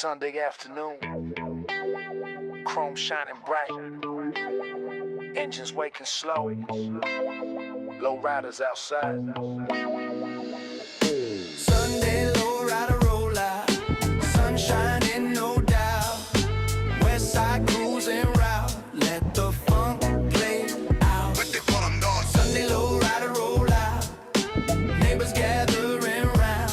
Sunday afternoon, chrome shining bright, engines waking slow, lowriders outside. Sunday lowrider roll out, sun shining no doubt, Westside cruising route, let the funk play out. Sunday lowrider roll out, neighbors gathering round,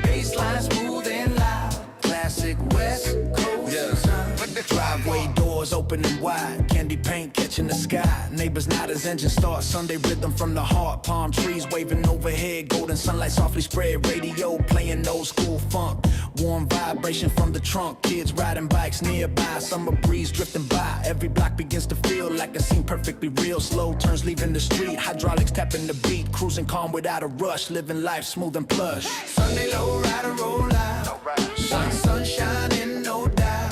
bassline smooth and loud, classic West Coast sound. Driveway doors open and wide, candy paint catching the sky, neighbors nod as engine start, Sunday rhythm from the heart, palm trees waving overhead, golden sunlight softly spread, radio playing old school funk, warm vibration from the trunk, kids riding bikes nearby, summer breeze drifting by, every block begins to feel like a scene perfectly real, slow turns leaving the street, hydraulics tapping the beat, cruising calm without a rush, living life smooth and plush. Sunday lowrider roll out, sun shining no doubt,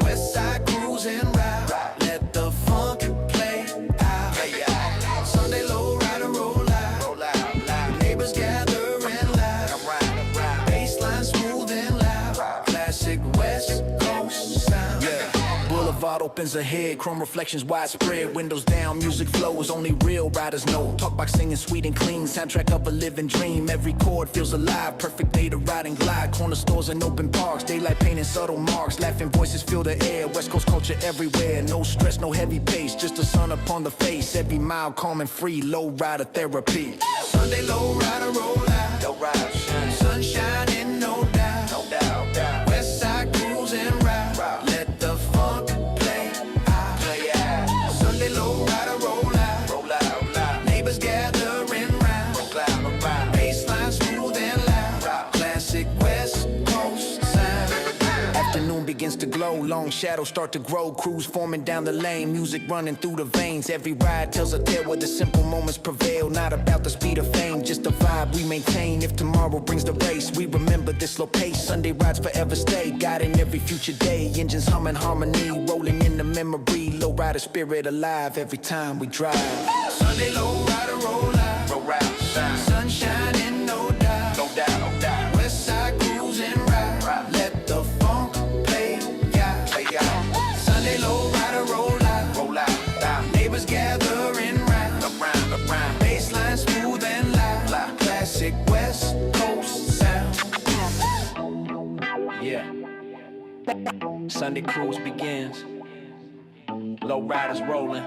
Westside cruising route, let the funk play out. Sunday lowrider roll out, neighbors gathering loud, bassline smooth and loud, classic West Coast sound. Boulevard opens ahead, chrome reflections widespread, windows down, music flows, only real riders know. Talkbox singing sweet and clean, soundtrack of a living dream. Every chord feels alive, perfect day to ride and glide. Corner stores and open parks, daylight painting subtle marks. Laughing voices fill the air, West Coast culture everywhere. No stress, no heavy pace, just the sun upon the face. Every mile calm and free, low rider therapy. Sunday low rider roll out, sun shining no doubt, Westside cruising route, let the funk play out. Sunday low rider roll out, neighbors gathering round, bassline smooth and loud, classic West Coast sound. Afternoon begins to glow, long shadows start to grow, crews forming down the lane, music running through the veins. Every ride tells a tale where the simple moments prevail, not about the speed of fame, just the vibe we maintain. If tomorrow brings the race, we remember this slow pace. Sunday rides forever stay, guiding every future day. Engines humming harmony, rolling in the memory. Low rider spirit alive every time we drive. Sunday low rider roll out, sun shining no doubt, Westside cruising route, let the funk play out. Sunday low rider roll out, neighbors gathering round, bassline smooth and loud, classic West Coast sound. Yeah, Sunday cruise begins, low riders rolling,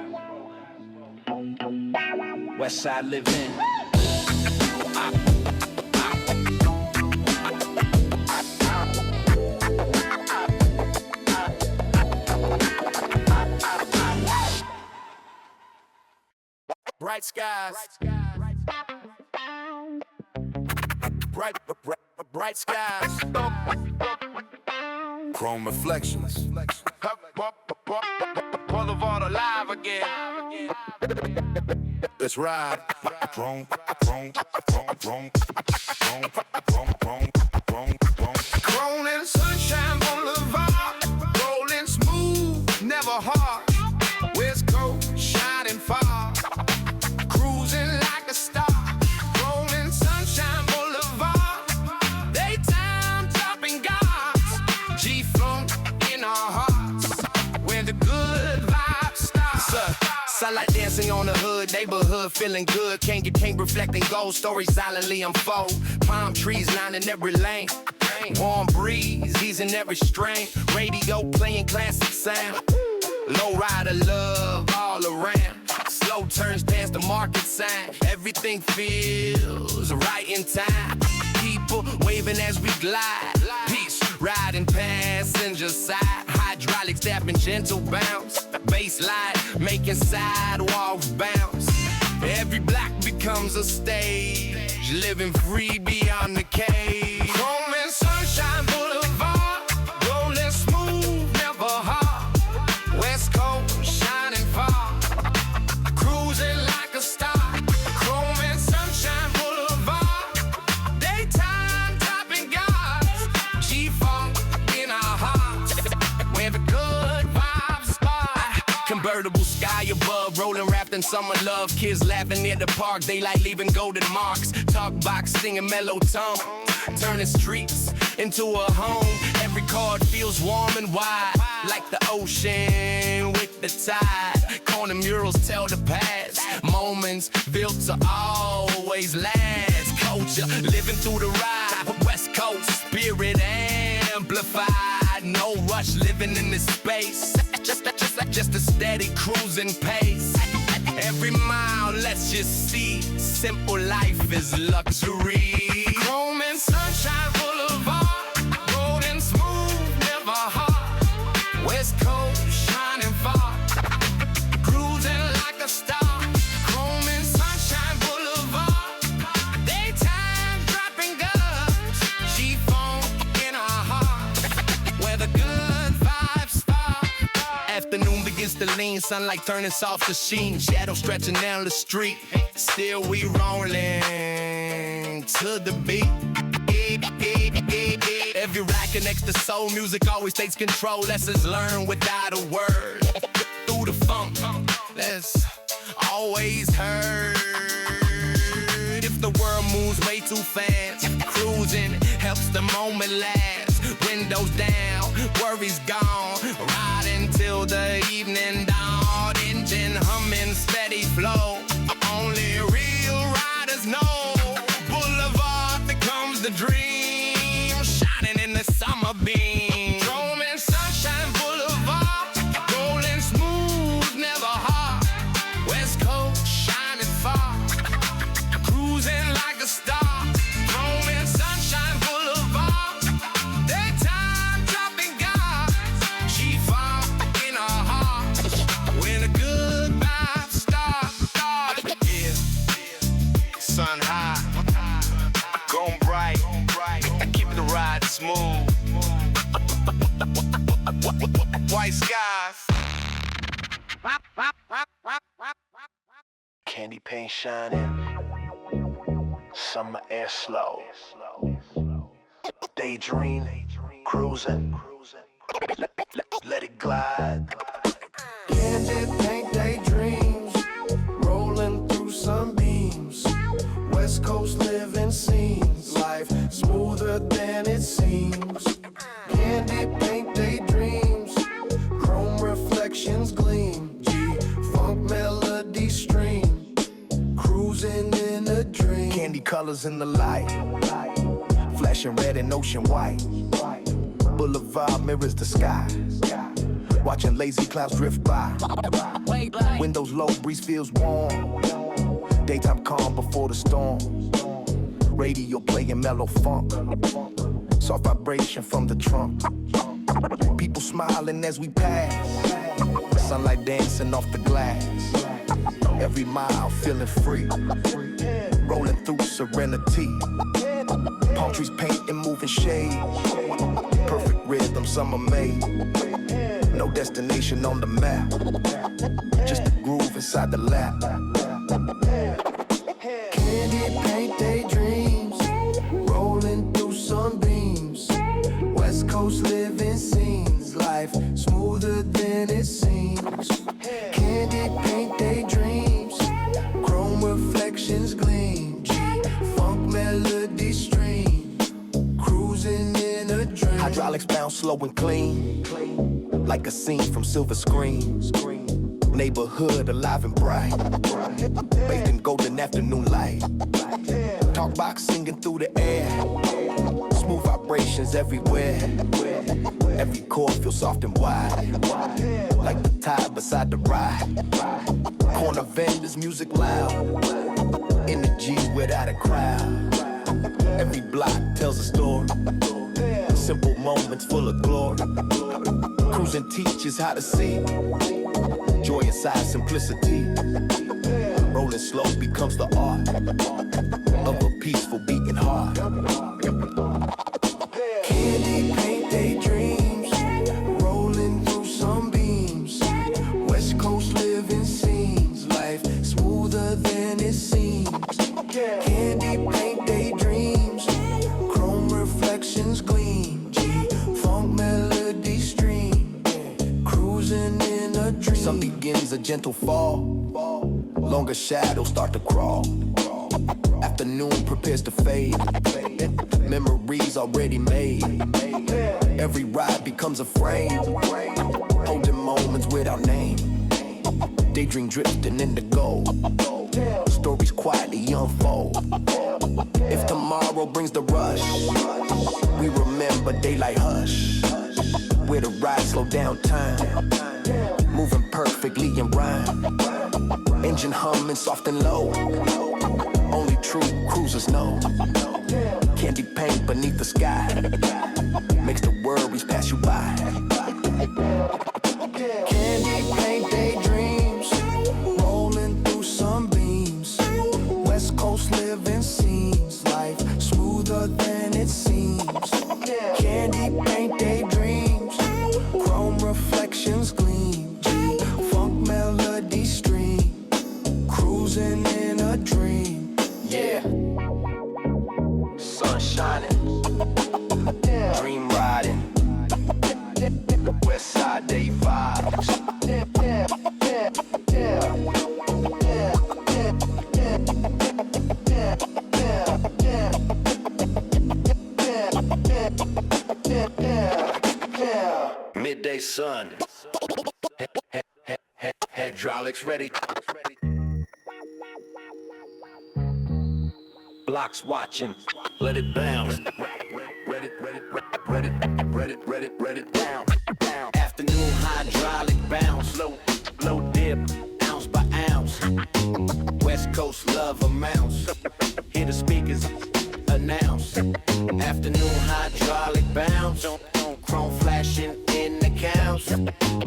Westside live in. Bright skies, bright skies, Chrome reflections. Boulevard alive again. Let's ride. Chrome. Chrome and sunshine Boulevard, rolling smooth, never hard. West Coast shining far, cruising like a star. Chrome and sunshine Boulevard, daytime dropping guards. G-funk in our hearts, where the good vibes start. Sunlight dancing on the hood, neighborhood feeling good. Can't reflecting gold stories silently unfold. Palm trees lining every lane, warm breeze easing every strain. Radio playing classic sound, low rider love all around. Slow turns past the market sign, everything feels right in time. People waving as we glide, peace riding passenger side. Hydraulics tapping gentle bounce, bassline making sidewalks bounce. Every block becomes a stage, living free beyond the cage. Chrome and sunshine Boulevard, rolling smooth, never hard. West Coast shining far, cruising like a star. Chrome and sunshine Boulevard, daytime topping guards. G-funk in our hearts, where the good vibes start. Convertible sky above, rolling wrapped in summer love. Kids laughing near the park, daylight leaving golden marks. Talk box singing mellow tone, turning streets into a home. Every card feels warm and wide, like the ocean with the tide. Corner murals tell the past, moments built to always last. Culture living through the ride, West Coast spirit amplified. No rush living in this space, just a steady cruising pace. Every mile, let's just see, simple life is luxury. Chrome and Sunshine Boulevard, golden smooth, never hard. West Coast shining far, cruising like a star. Chrome and Sunshine Boulevard, daytime dropping guns. G-funk in our heart, where the good vibes start. Afternoon begins to lean, sunlight turning soft to sheen, shadow stretching down the street. Still we rolling to the beat. Every rack connects to soul music, always takes control. Lessons learned without a word. Through the funk, that's always heard. If the world moves way too fast, cruising helps the moment last. Windows down, worries gone, riding till the evening dawn. Engine humming, steady flow, only real riders know. Boulevard becomes the dream, shining in the summer beam. Chrome and Sunshine Boulevard, golden smooth, never hard. West Coast shining far, cruising like a star. Chrome and Sunshine Boulevard, daytime dropping guards. She found in her heart when the good vibes start. Yeah, sun high, going bright, keeping the ride smooth. White skies. Candy paint shining, summer air slow. Daydream, cruising, let it glide. Candy paint daydreams, rolling through sunbeams. West Coast living scenes, life smoother than it seems. Candy paint daydreams, chrome reflections gleam. G-funk melody stream, cruising in a dream. Candy colors in the light, flashing red and ocean white. Boulevard mirrors the sky, watching lazy clouds drift by. Windows low, breeze feels warm. Daytime calm before the storm. Radio playing mellow funk, soft vibration from the trunk. People smiling as we pass, sunlight dancing off the glass. Every mile feeling free, rolling through serenity. Palm trees painting, moving shade. Perfect rhythm, summer made. No destination on the map, just a groove inside the lap. Candy paint daydreams, rolling through sunbeams. West Coast living scenes, life smoother than it seems. Candy paint daydreams, chrome reflections gleam. G-funk melody stream, cruising in a dream. Hydraulics bounce slow and clean, like a scene from silver screens. Neighborhood alive and bright, bathed in golden afternoon light. Talk box singing through the air, smooth vibrations everywhere. Every chord feels soft and wide, like the tide beside the ride. Corner vendors, music loud, energy without a crowd. Every block tells a story, simple moments full of glory. Cruising teaches how to see joy inside simplicity. Rolling slow becomes the art of a peaceful beating heart. Candy paint daydreams, rolling through sunbeams. West Coast living scenes, life smoother than it seems. Candy paint daydreams, chrome reflections gleam. G-funk melody stream, cruising in a dream. Sun begins a gentle fall, longer shadows start to crawl. Afternoon prepares to fade, memories already made. Every ride becomes a frame, holding moments without name. Daydream drifting in the gold, stories quietly unfold. If tomorrow brings the rush, we remember daylight hush. Where the ride slow down time, moving perfectly in rhyme. Engine humming soft and low, only true cruisers know. Candy paint beneath the sky makes the worries pass you by. Candy paint daydreams, rolling through sunbeams. West Coast living scenes, life smoother than it seems. Candy paint daydreams, chrome reflections gleam. G-funk melody stream, cruising in a dream. Yeah, sun shining, dream riding, Westside day vibes. Midday sun, hydraulics ready. Blocks watching, let it bounce. Ready, down. Afternoon hydraulic bounce, low dip, ounce by ounce. West Coast love amounts. Hear the speakers announce. Afternoon hydraulic bounce, chrome flashing in the counts.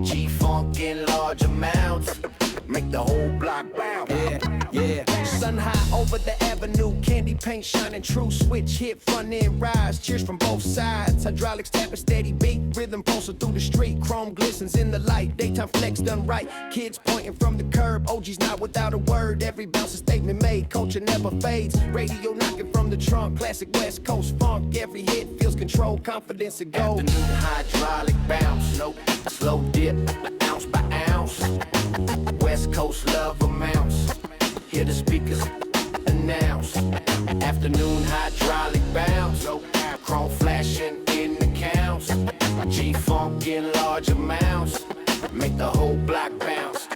G-funk in large amounts, make the whole block bounce. Yeah. Sun high over the avenue, candy paint shining true. Switch hit, front end rise, cheers from both sides. Hydraulics tapping steady beat, rhythm pulsing through the street. Chrome glistens in the light, daytime flex done right. Kids pointing from the curb, OGs not without a word. Every bounce a statement made, culture never fades. Radio knocking from the trunk, classic West Coast funk. Every hit feels controlled, confidence and gold. Afternoon hydraulic bounce, no slow dip, ounce by ounce. West Coast love amounts. Hear the speakers announce. Afternoon hydraulic bounce, chrome flashing in the counts. G-funk in large amounts, make the whole block bounce.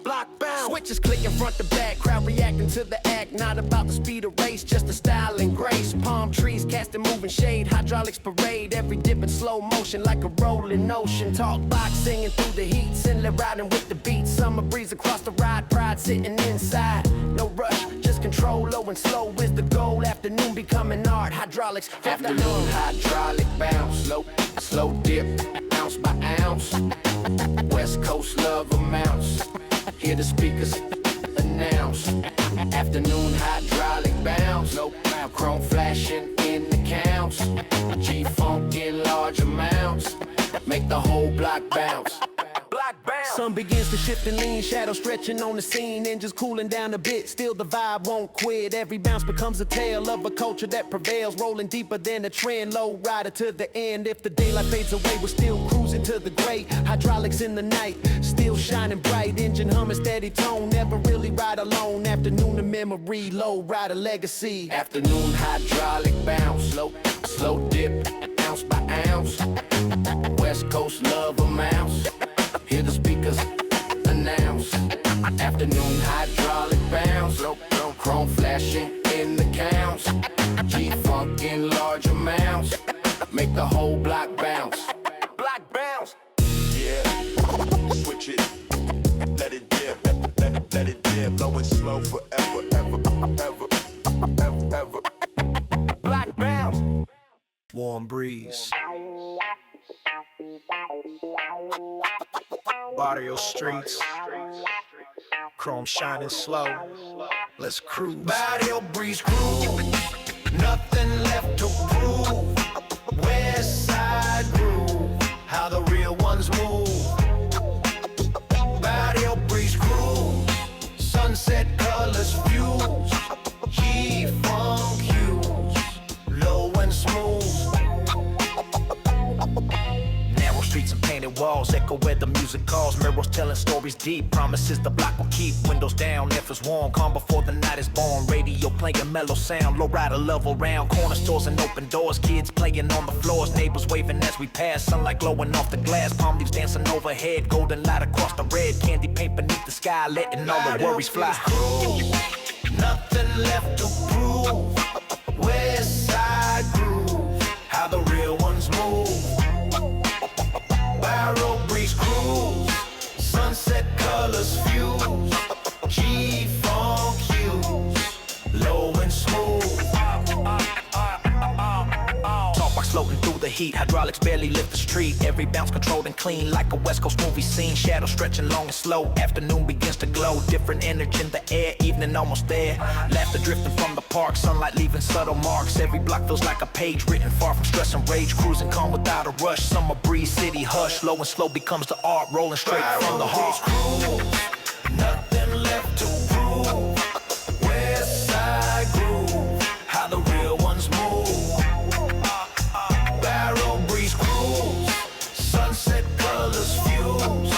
Block bounce. Switches clicking front to back, crowd reacting to the act. Not about the speed of race, just the style and grace. Palm trees casting moving shade, hydraulics parade. Every dip in slow motion like a rolling ocean. Talk box singing through the heat, Sinlet riding with the beat. Summer breeze across the ride, pride sitting inside. No rush, just control, low and slow is the goal. Afternoon becoming art, hydraulics. Afternoon hydraulic bounce, slow dip, ounce by ounce. West Coast love amounts. Hear the speakers announce. Afternoon hydraulic bounce, chrome flashing in the counts. G-funk in large amounts, make the whole block bounce. Sun begins to shift and lean, shadow stretching on the scene. Engines cooling down a bit, still the vibe won't quit. Every bounce becomes a tale of a culture that prevails, rolling deeper than a trend. Lowrider to the end. If the daylight fades away, we're still cruising to the gray. Hydraulics in the night, still shining bright. Engine humming steady tone, never really ride alone. Afternoon of memory, lowrider legacy. Afternoon hydraulic bounce, slow dip, ounce by ounce. West Coast love amounts. Hear the speakers announce. Afternoon hydraulic bounce, chrome flashing in the counts. G-funk in large amounts, make the whole block bounce. Block bounce. Yeah, switch it, let it dip, let it dip, low and slow forever, ever. Black bounce. Warm breeze. Barrio streets, chrome shining slow. Let's cruise. Barrio breeze cruise, nothing left to prove. Westside groove, how the real ones move. Barrio breeze cruise, sunset colors fuse. G-funk hues, low and smooth. Narrow streets and pain painted walls echo where the music calls. Mirrors telling stories deep, promises the block will keep. Windows down if it's warm, calm before the night is born. Radio playing mellow sound, lowrider love around. Corner stores and open doors, kids playing on the floors. Neighbors waving as we pass, sunlight glowing off the glass. Palm leaves dancing overhead, golden light across the red. Candy paint beneath the sky, letting all the worries fly. Nothing left to prove. Westside groove, how the real ones move. Barrio breeze cruise, sunset colors fuse. G-funk hues, low and smooth. Talkbox floating through the heat, hydraulics barely lift the street. Every bounce controlled and clean like a West Coast movie scene. Shadows stretching long and slow, afternoon begins to glow. Different energy in the air, evening almost there. Laughter drifting from the park, sunlight leaving subtle marks. Every block feels like a page written far from stress and rage. Cruising calm without a rush, summer breeze, city hush. Low and slow becomes the art, rolling straight from the heart. Nothing left to prove. Westside groove, how the real ones move. Barrel breeze cruise, sunset colors fuse.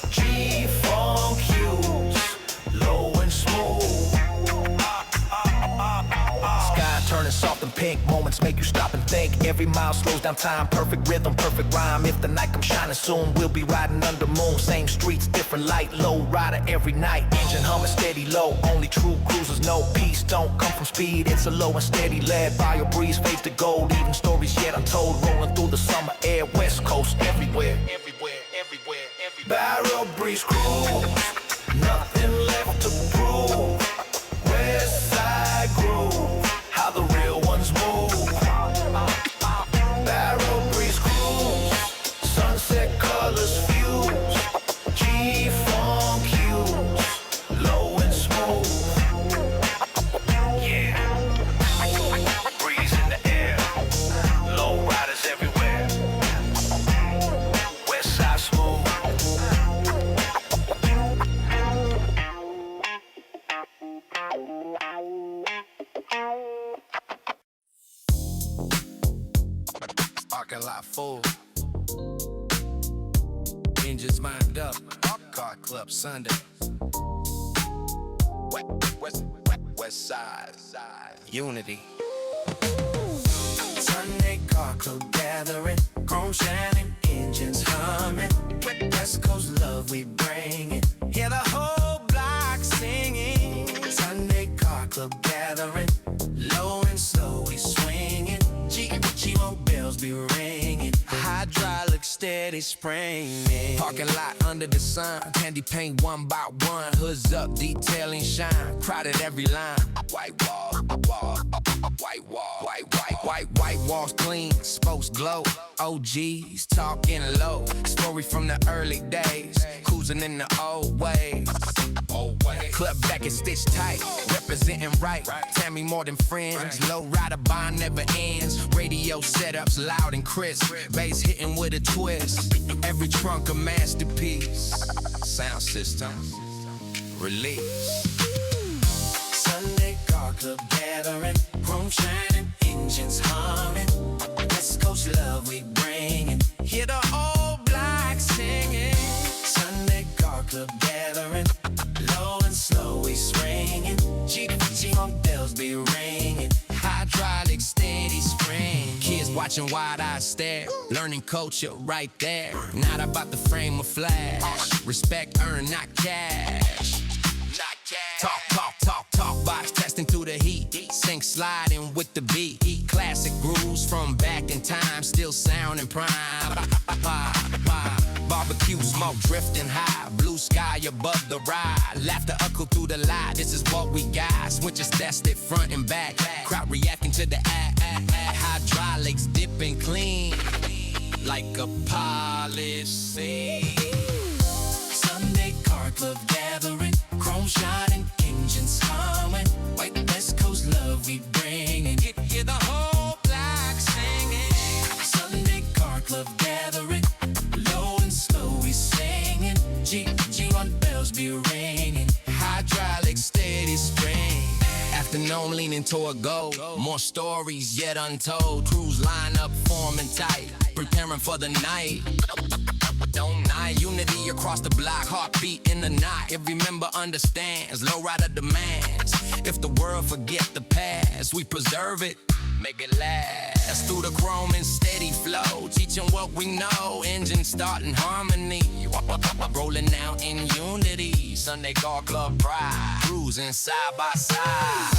G-funk hues, low and smooth. Sky turning soft and pink, moments make you stop and think. Every mile slows down time, perfect rhythm, perfect rhyme. If the night comes shining soon, we'll be riding under moon. Same streets, different light, low rider every night. Engine humming steady low, only true cruisers know. Peace don't come from speed, it's a low and steady lead. Bio breeze fades to gold, even stories yet untold. Rolling through the summer air, West Coast everywhere. Barrel breeze cruise, nothing left to prove. Westside groove, how the real ones move. Barrel breeze cruise, sunset colors fuse. G-funk hues, low and smooth. Yeah, breeze in the air, low riders everywhere. Westside smooth. Parking lot full. Engines lined up. Car club Sunday. West side. Unity. Sunday car club gathering, chrome shining, engines humming. West Coast love we bring it. Hear the whole block singing. Sunday car club gathering, low and slow we swinging. G-O bells be ringing. Hydraulic steady springing. Parking lot under the sun. Candy paint one by one. Hoods up, detailing shine. Crowded every line. White walls clean, spokes glow. OGs talking low. Story from the early days. Cruising in the old ways. Club back and stitched tight. Representing right. Tammy more than friends. Low rider bond never ends. Radio setups loud and crisp. Bass hitting with a twist. Every trunk a masterpiece. Sound system release. Sunday car club gathering, chrome shining, engines humming. West Coast love we bringing. Hear the old block singing. Sunday car club gathering, low and slow we swinging. G-funk bells be ringing. Hydraulic steady spring. Kids watching wide-eyed stare. Learning culture right there. Not about the frame of flash. Respect earned, not cash. Talk, box testing through the heat. Sync sliding with the beat. Classic grooves from back in time, still sounding prime. Barbecue smoke drifting high, blue sky above the ride. Laughter echo through the light, this is what we got. Switches tested front and back. Crowd reacting to the hydraulics dipping clean like a polished scene. Sunday car club gathering, chrome shining, engines humming. White West Coast love we bringing. Hear the whole block singing. Sunday car club gathering, low and slow we singing. G-on bells be ringing. Hydraulic steady spring. Afternoon leaning toward gold. More stories yet untold. Crews line up forming tight, preparing for the night. don't night. Unity across the block, heartbeat in the night. Every member understands, Lowrider demands. If the world forget the past, we preserve it, make it last. Through the chrome and steady flow, teaching what we know. Engine starting harmony, rolling out in unity. Sunday car club pride, cruising side by side.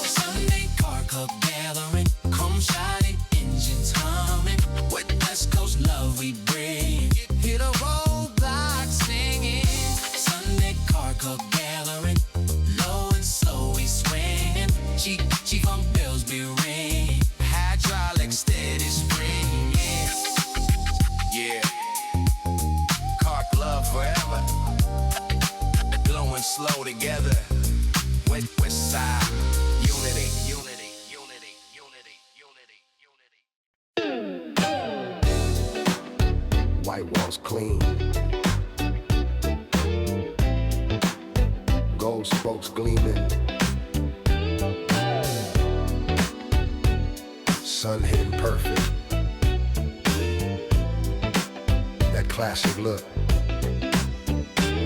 Sunday car club gathering, chrome shiny engines humming. With West Coast love we bring, hit a roadblock singing. Sunday car club gathering, low and slow we swinging. Cheap on bells be ringing, hydraulic steady spring. Yeah, car club forever, glowing slow together. Westside, unity, unity, unity, unity, unity, unity. Whitewall's clean. Gold spokes gleaming. Sun hitting perfect. That classic look.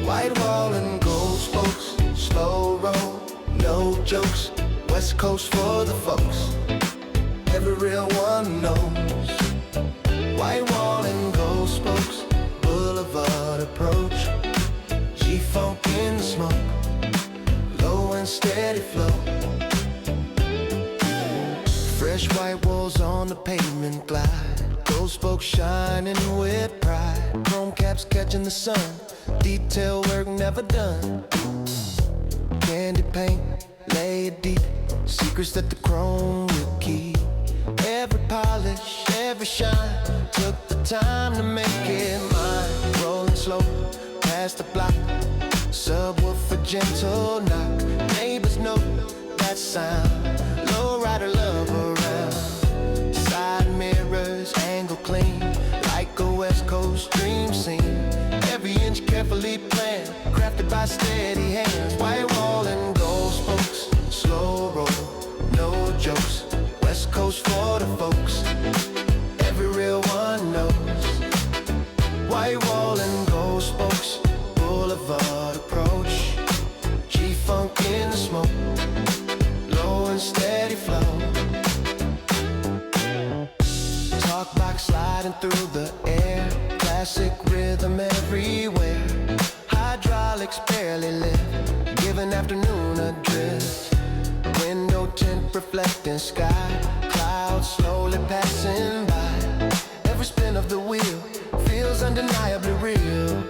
Whitewall and gold spokes, slow roll, no jokes. West Coast for the folks, every real one knows. Whitewall and gold spokes, Boulevard approach. G-funk in the smoke, low and steady flow. Fresh white walls on the pavement glide, gold spokes shining with pride. Chrome caps catching the sun, detail work never done. Candy paint, lay it deep, secrets that the chrome will keep. Every polish, every shine, took the time to make it mine. Rolling slow, past the block, subwoofer gentle knock. Neighbors know that sound, Lowrider love around. Side mirrors, angle clean, like a West Coast dream scene. Every inch carefully planned, crafted by steady hands. Whitewall and gold spokes, slow roll, no jokes. West Coast for the folks, every real one knows. Whitewall and gold spokes, Boulevard approach. G-funk in the smoke, low and steady flow. Talk box sliding through the air, classic rhythm everywhere. Hydraulics barely lift, giving afternoon a drift. Window tint reflecting sky, clouds slowly passing by. Every spin of the wheel feels undeniably real.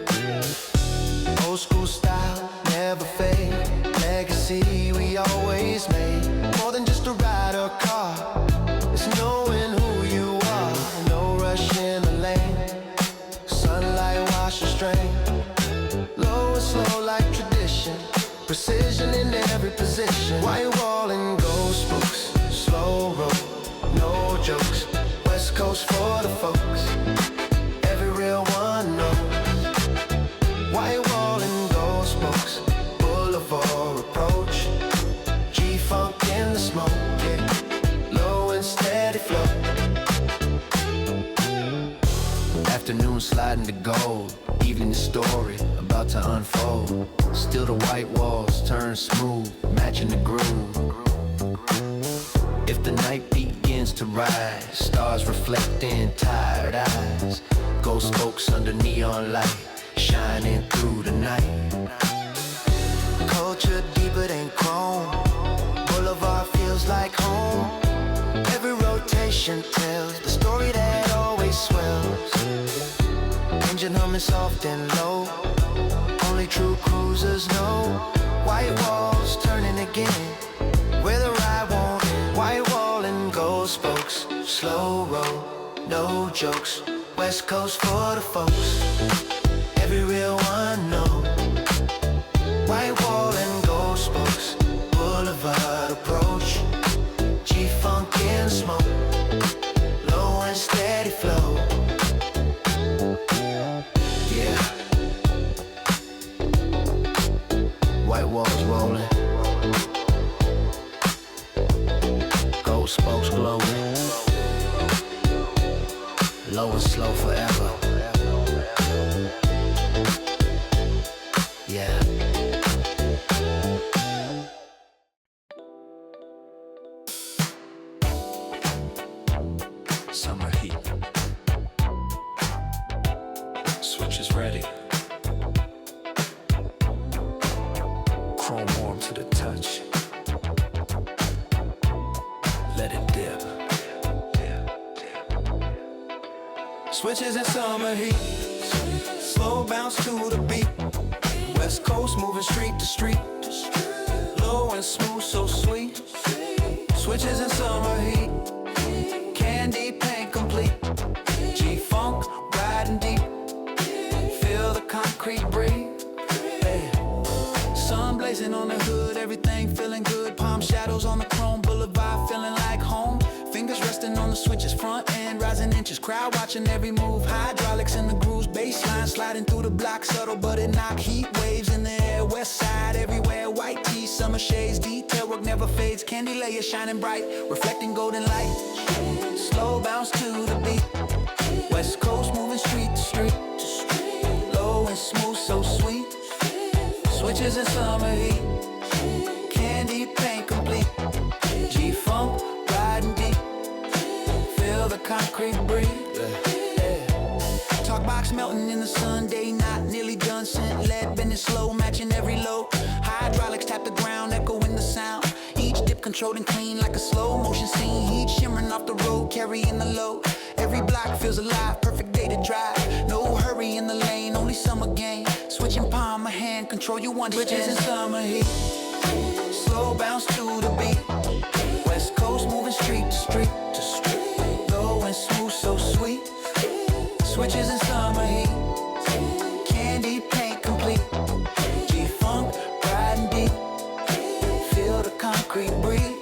Old school style, never fade, legacy we always made. More than just a ride or car, it's knowing who you are. No rush in the lane, sunlight wash the strain. Low and slow like tradition, precision in every position. Whitewall and gold spokes, slow roll, no jokes. West Coast for the folks, every real one knows. Whitewall and gold spokes, Boulevard approach. G-funk in the smoke, yeah, low and steady flow. Afternoon sliding to gold, evening the story about to unfold. Still the white walls turn smooth, matching the groove. If the night begins to rise, stars reflect in tired eyes. Gold spokes under neon light, shining through the night. Culture deeper than chrome, Boulevard feels like home. Every rotation tells the story that always swells. Engine humming soft and low, only true cruisers know. White walls turning again, where the ride won't end. White wall and gold spokes, slow roll, no jokes. West Coast for the folks, every real one know. White wall and gold spokes, Boulevard approach. G-funk in smoke, low and steady flow. Yeah, white walls rolling, gold spokes glowing. Low and slow forever, Switch is ready. Chrome warm to the touch. Let it dip. Switches in summer heat, slow bounce to the beat. West Coast moving street to street, low and smooth, so sweet. Switches in summer heat, candy paint complete. G-funk riding deep, feel the concrete breathe. Sun blazing on the hood, everything feeling good. Palm shadows on the chrome boulevard, feeling like home. Fingers resting on the switches, front end rising inches. Crowd watching every move, hydraulics in the grooves. Bassline sliding through the block, subtle but it knock. Heat waves in the air, Westside everywhere. White tee, summer shades, detail work never fades. Candy layers shining bright, reflecting golden light. Slow bounce to the beat, West Coast moving street to street. Low and smooth, so sweet. Switches in summer heat, candy paint complete. G-funk riding deep, feel the concrete breathe. Talk box melting in the sun, day not nearly done. Scent lead bending slow, matching every low. Hydraulics tap the ground, echoing the sound. Each dip controlled and clean like a slow motion scene. Heat shimmering off the road, carrying the load. Every block feels alive, perfect day to drive. No hurry in the lane, only summer gain. Switching palm of hand, control you want. Switches in summer heat, slow bounce to the beat. West Coast moving street to street, low and smooth, so sweet. Switches in summer heat, candy paint complete. G-funk riding deep, feel the concrete breathe.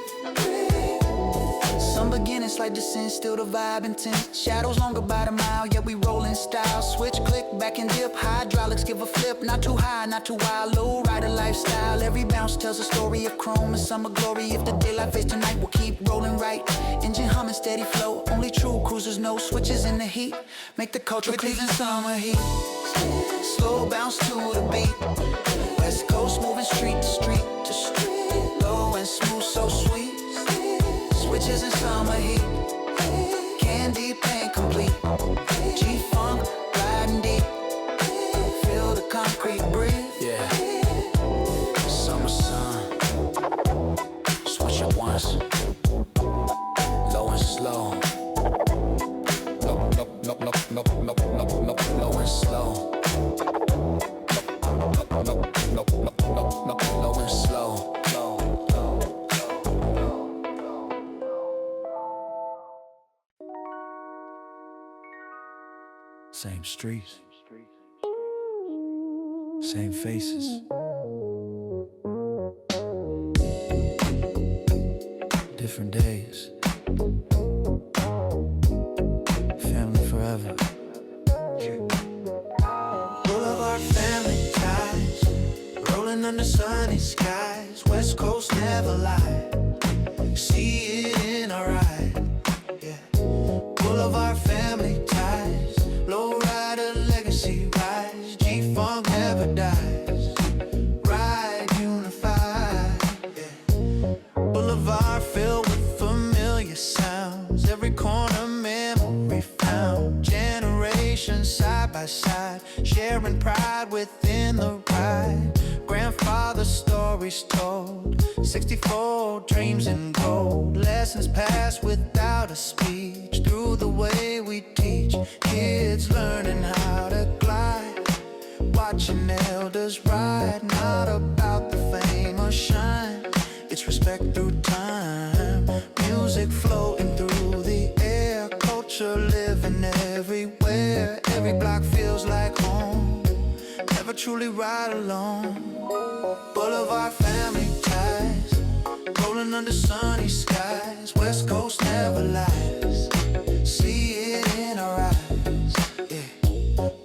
Some beginning, slight descent, still the vibe intense. Shadows longer by the mile, yet we roll in style. Switch, click, back and dip, hydraulics give a flip. Not too high, not too wild, lowrider lifestyle. Every bounce tells a story of chrome and summer glory. If the daylight fades tonight, we'll keep rolling right. Engine humming, steady flow, only true cruisers know. Switches in the heat, make the culture cleave in summer heat. Slow bounce to the beat, West Coast moving street to street. Low and smooth, so sweet. Switches in summer heat, candy paint complete. G-funk riding deep, feel the concrete breathe. Yeah. Summer sun. Switch it once. Low and slow. Low and slow. Low and slow. Same streets, same faces, different days, family forever. Boulevard family ties, rolling under sunny skies. West Coast never lied, see it in our eyes. Yeah. Boulevard family ties, Lowrider legacy rise. G-funk never dies, ride unified. Yeah. Boulevard filled with familiar sounds, every corner memory found. Generations side by side, sharing pride within the ride. Grandfather stories told, 64 dreams in gold. Lessons passed without a speech, through the way we teach. Kids learning how to glide, watching elders ride. Not about the fame or shine, it's respect through time. Music floating through the air, culture living everywhere. Every block feels like home, never truly ride alone. Boulevard family ties, rolling under sunny skies. West Coast never lies, see it in our eyes. Yeah.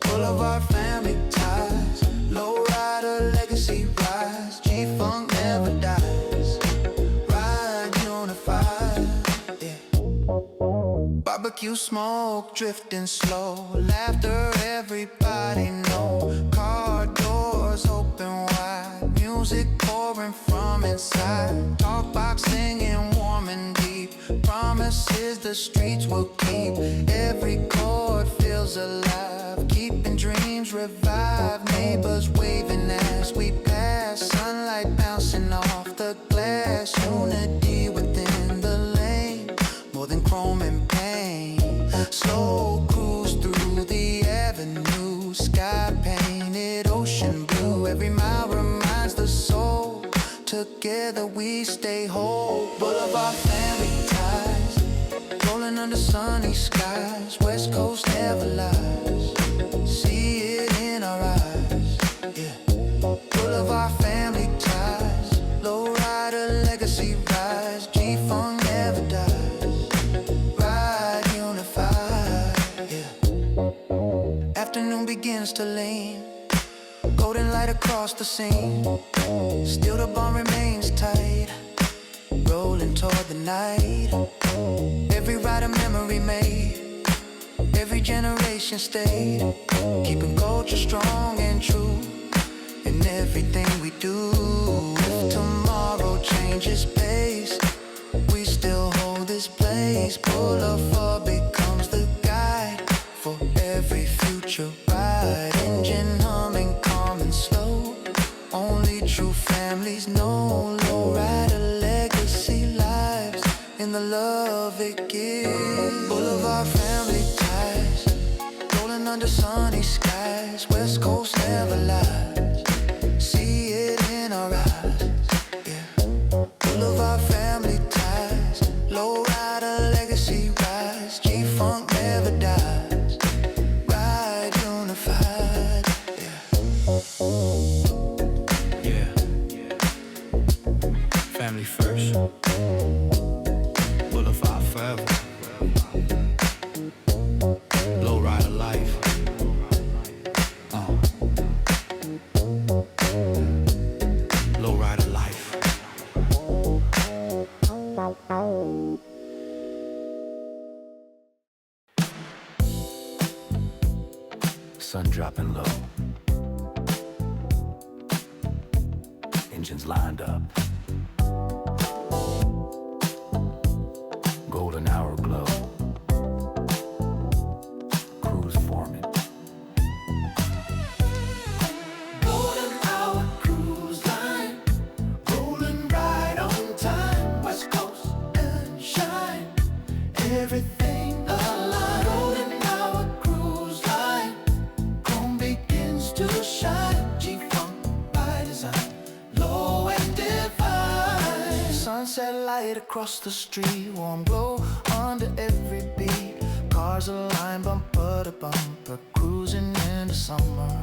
Boulevard family ties, Lowrider legacy rise. G-funk never dies, ride unified. Yeah. Barbecue smoke drifting slow, laughter everybody know. Car doors open wide, music pouring from inside. Talk box singing warm and deep, promises the streets will keep. Every chord feels alive, keeping dreams dreams revive, neighbors waving as we pass, sunlight bouncing off the glass, unity within the lane, more than chrome and paint. Slow cruise through the avenue, sky painted ocean blue. Every mile reminds the soul, together we stay whole. Boulevard family ties, rolling under sunny skies. West Coast never lies, see it in our eyes. Yeah, Boulevard family ties, Lowrider legacy rise. G-Funk never dies, ride unified. Yeah, afternoon begins to lean, golden light across the scene. Still the bond remains tight, rolling toward the night. Every ride a memory made, every generation stayed, keeping culture strong and true in everything we do. If tomorrow changes pace, we still hold this place. Boulevard becomes the guide for every future ride. Engine humming, calm and slow, only true families know. Lowrider legacy lives in the love it gives. Boulevard family ties, rolling under sunny skies. West Coast never lies, see it in our eyes. Yeah, Boulevard family ties, Lowrider legacy rise. G-Funk never dies, ride unified. Yeah. Family first. Boulevard forever. Lowrider life. Lowrider life. Sun dropping low. Engines lined up. Golden hour glow. Cruise forming. Golden hour cruise line, rolling right on time. West Coast and shine, everything aligned. Golden hour cruise line, chrome begins to shine. G-Funk by design, low and divine. Sunset light across the street, warm glow under every beat. Cars align bumper to bumper, cruising into summer.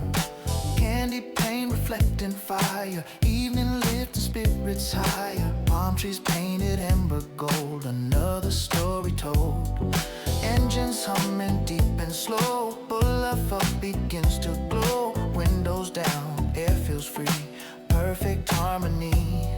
Candy paint reflecting fire, evening lifting spirits higher. Palm trees painted amber gold, another story told. Engines humming deep and slow, Boulevard begins to glow. Windows down, air feels free, perfect harmony.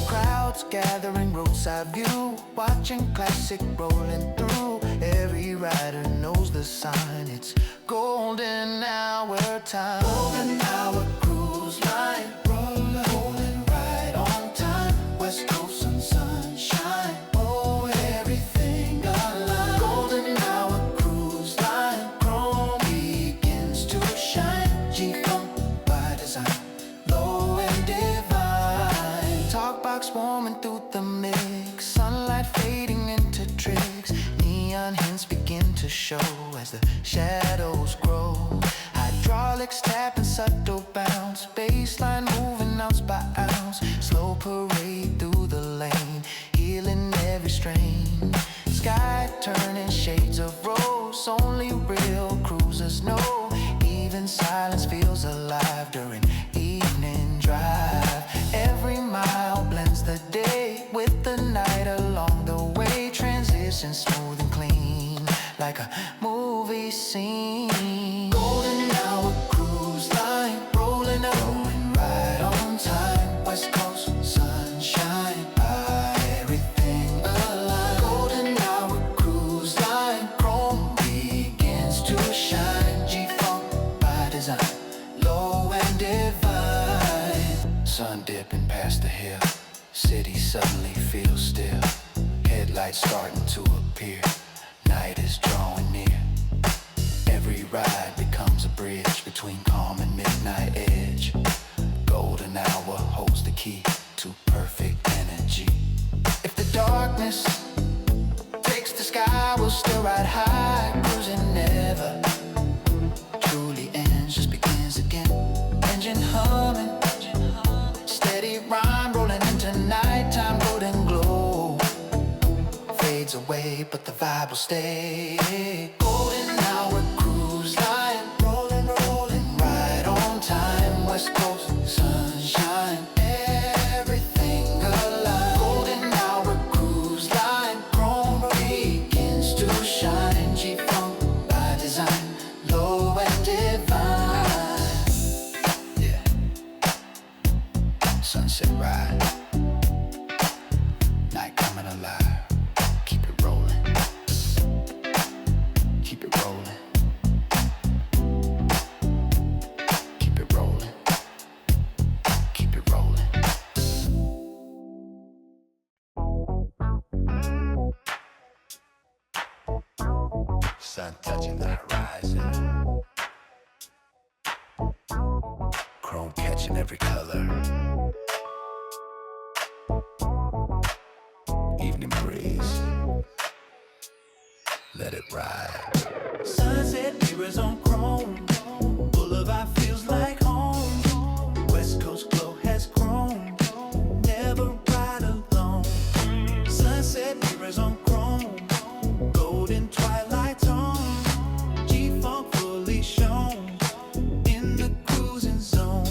Crowds gathering, roadside view, watching classic rolling through. Every rider knows the sign, it's golden hour time. Golden hour cruise line, rolling right on time. West Coast and sunshine, oh everything aligned. Golden hour cruise line, chrome begins to shine. G-Funk by design, low and divine. Talk box warming through the mix, sunlight fading into tricks. Neon hints begin to show as the shadows grow. Hydraulics tapping subtle bounce, bassline moving ounce by ounce. Slow parade through the lane, healing every strain. Sky turning shades of rose, only real cruisers know. Even silence feels alive during evening drive. Every mile blends the day with the night along the way. Transition smooth and clean, like a movie scene. Golden hour cruise line, rolling right on time. West Coast sunshine, everything aligned. Golden hour cruise line, chrome begins to shine. G-Funk by design, low and divine. Sun dipping past the hill, city suddenly feels still. Headlights starting to appear, night is drawing near. Every ride becomes a bridge between calm and midnight edge. Golden hour holds the key to perfect energy. If the darkness takes the sky, we'll still ride high, cruising never truly ends, just begins again. Engine humming, steady rhyme rolling into nighttime, golden glow. Fades away, but the vibe will stay. Golden hour cruise line, rolling, rolling, right on time. West Coast sunshine, everything alive. Golden hour cruise line, chrome begins to shine. G-funk by design, low and divine. Yeah, sunset ride, night coming alive. Keep it rolling, keep it rolling, keep it rolling, keep it rolling. Sun touching the horizon, chrome catching every color. Evening breeze, let it ride. Sunset mirrors on chrome, Boulevard feels like home. West Coast glow has grown, never ride alone. Sunset mirrors on chrome, golden twilight tone. G-funk fully shown, in the cruising zone.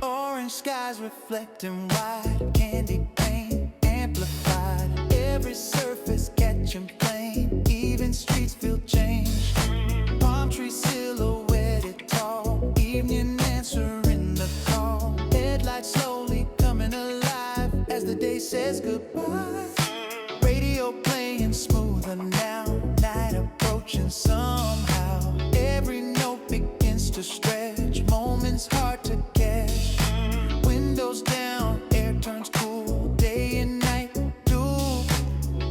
Orange skies reflecting white, candy paint amplified. Every surface catching flame, even streets feel change. Palm tree silhouetted tall, evening answering the call. Headlights slowly coming alive as the day says goodbye. Radio playing smoother now, night approaching somehow. Every note begins to stretch, moments hard to catch. Windows down, air turns cool, day and night dual.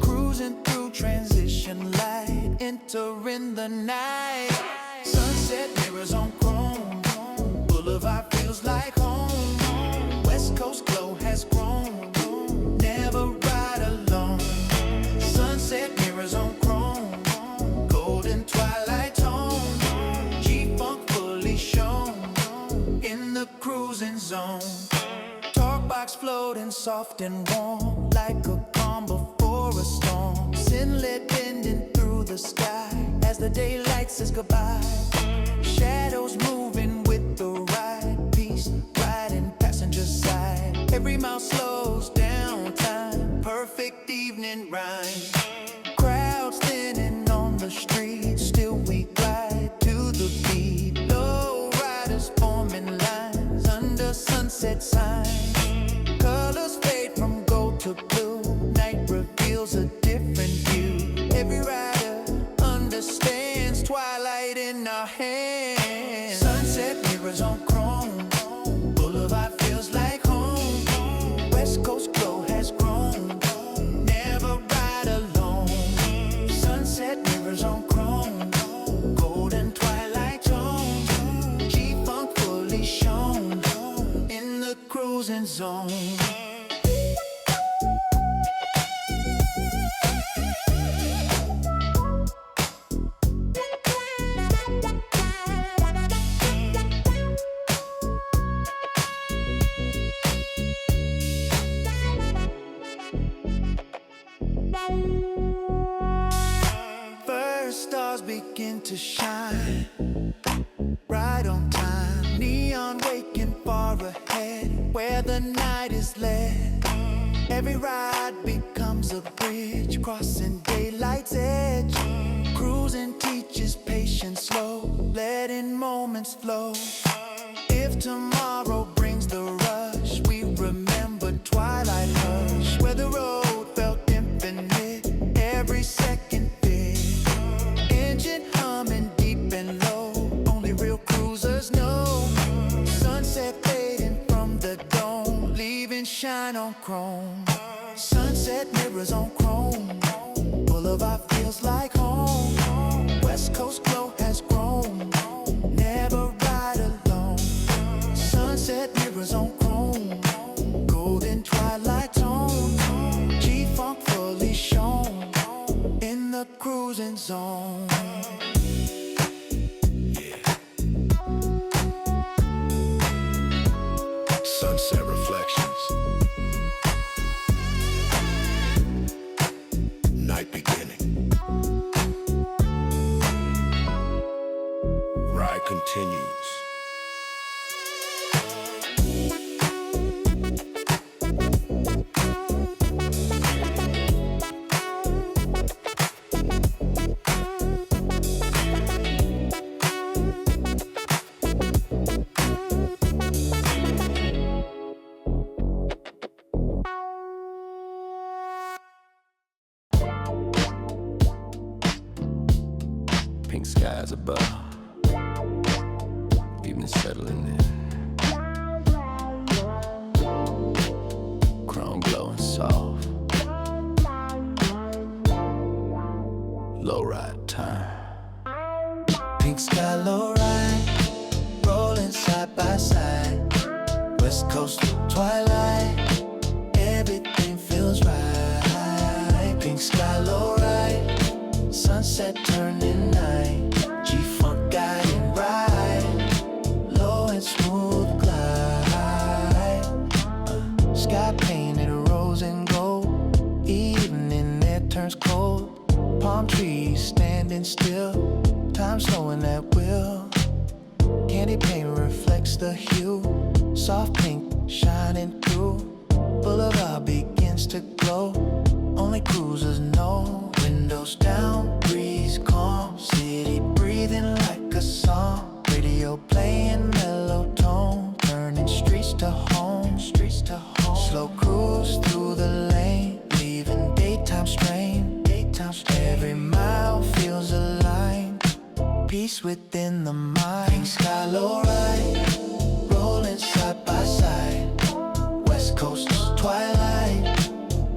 Cruising through transition light, entering the night. Sunset mirrors on chrome, Boulevard feels like home. West Coast glow has grown, never ride alone. Sunset mirrors on chrome, golden twilight tone. G-funk fully shown, in the cruising zone. Talk box floating soft and warm, like a calm before a storm. Sunlit bending through the sky as the daylight says goodbye. Shadows moving with the ride, peace riding passenger side. Every mile slows down time, perfect evening ride. Crowds thinning on the street, still we glide to the beat. Lowriders forming lines under sunset signs. Colors fade from gold to blue, night reveals a different view. Every rider understands twilight in our hands. Sunset mirrors on chrome, Boulevard feels like home. West Coast glow has grown, never ride alone. Sunset mirrors on chrome, golden twilight tone. G-funk fully shown, in the cruising zone. First stars begin to shine, right on time. Neon waking far ahead, where the night is led. Every ride becomes a bridge, crossing daylight's edge. Cruising teaches patience slow, letting moments flow. If tomorrow brings the rush, we remember twilight hush, where the road felt infinite, every second fit. Engine humming deep and low, only real cruisers know. Sunset fading from the dome, leaving shine on chrome. Sunset mirrors on chrome, Boulevard feels like home. West Coast glow has grown, never right. continues. Pink skies above, evening settling in. Chrome glowing soft. Lowride time. Pink sky lowride, rolling side by side. West Coast Twilight, everything feels right. Pink sky lowride, sunset turning night. G-funk guiding ride, low and smooth glide. Sky painted rose and gold, evening it turns cold. Palm trees standing still, time slowing at will. Candy paint reflects the hue, soft pink shining through. Boulevard begins to glow, only cruisers know. Windows down, breeze calm, city breathing like a song. Radio playing mellow tone, turning streets to home, streets to home. Slow cruise through the lane, leaving daytime strain, daytime strain. Every mile feels aligned, peace within the mind. Pink sky lowride, rolling side by side. West Coast Twilight,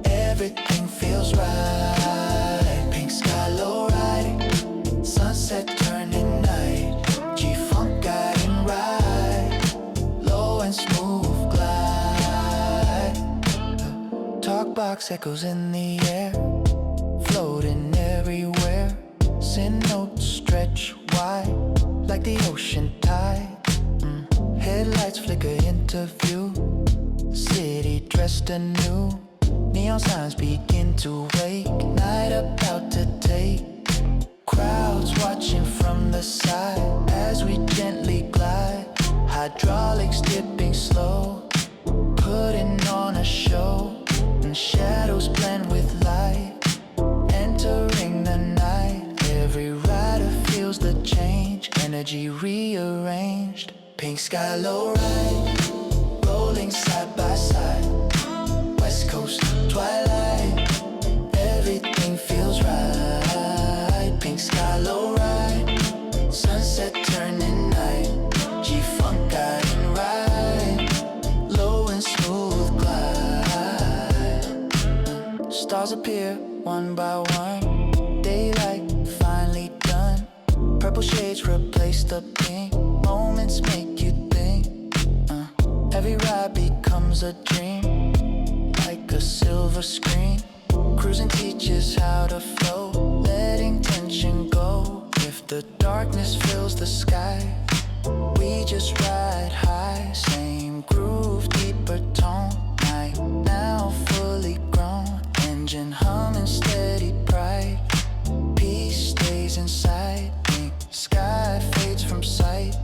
everything feels right. Pink sky lowride, sunset turning night. G-funk guiding ride, low and smooth glide. Talk box echoes in the air, floating everywhere. Send notes stretch wide, like the ocean tide. Headlights flicker into view, city dressed anew. Neon signs begin to wake, night about to take. Crowds watching from the side as we gently glide. Hydraulics dipping slow, putting on a show. And shadows blend with light, entering the night. Every rider feels the change, energy rearranged. Pink sky lowride, rolling side by side. West Coast Twilight, everything feels right. Pink sky lowride, sunset turning night. G-funk guiding ride, low and smooth glide. Stars appear one by one, daylight finally done. Purple shades replace the pink, moments make you think. Every ride becomes a dream, like a silver screen. Cruising teaches how to flow, letting tension go. If the darkness fills the sky, we just ride high. Same groove, deeper tone. Night now fully grown, engine humming steady bright. Peace stays inside, pink sky fades from sight,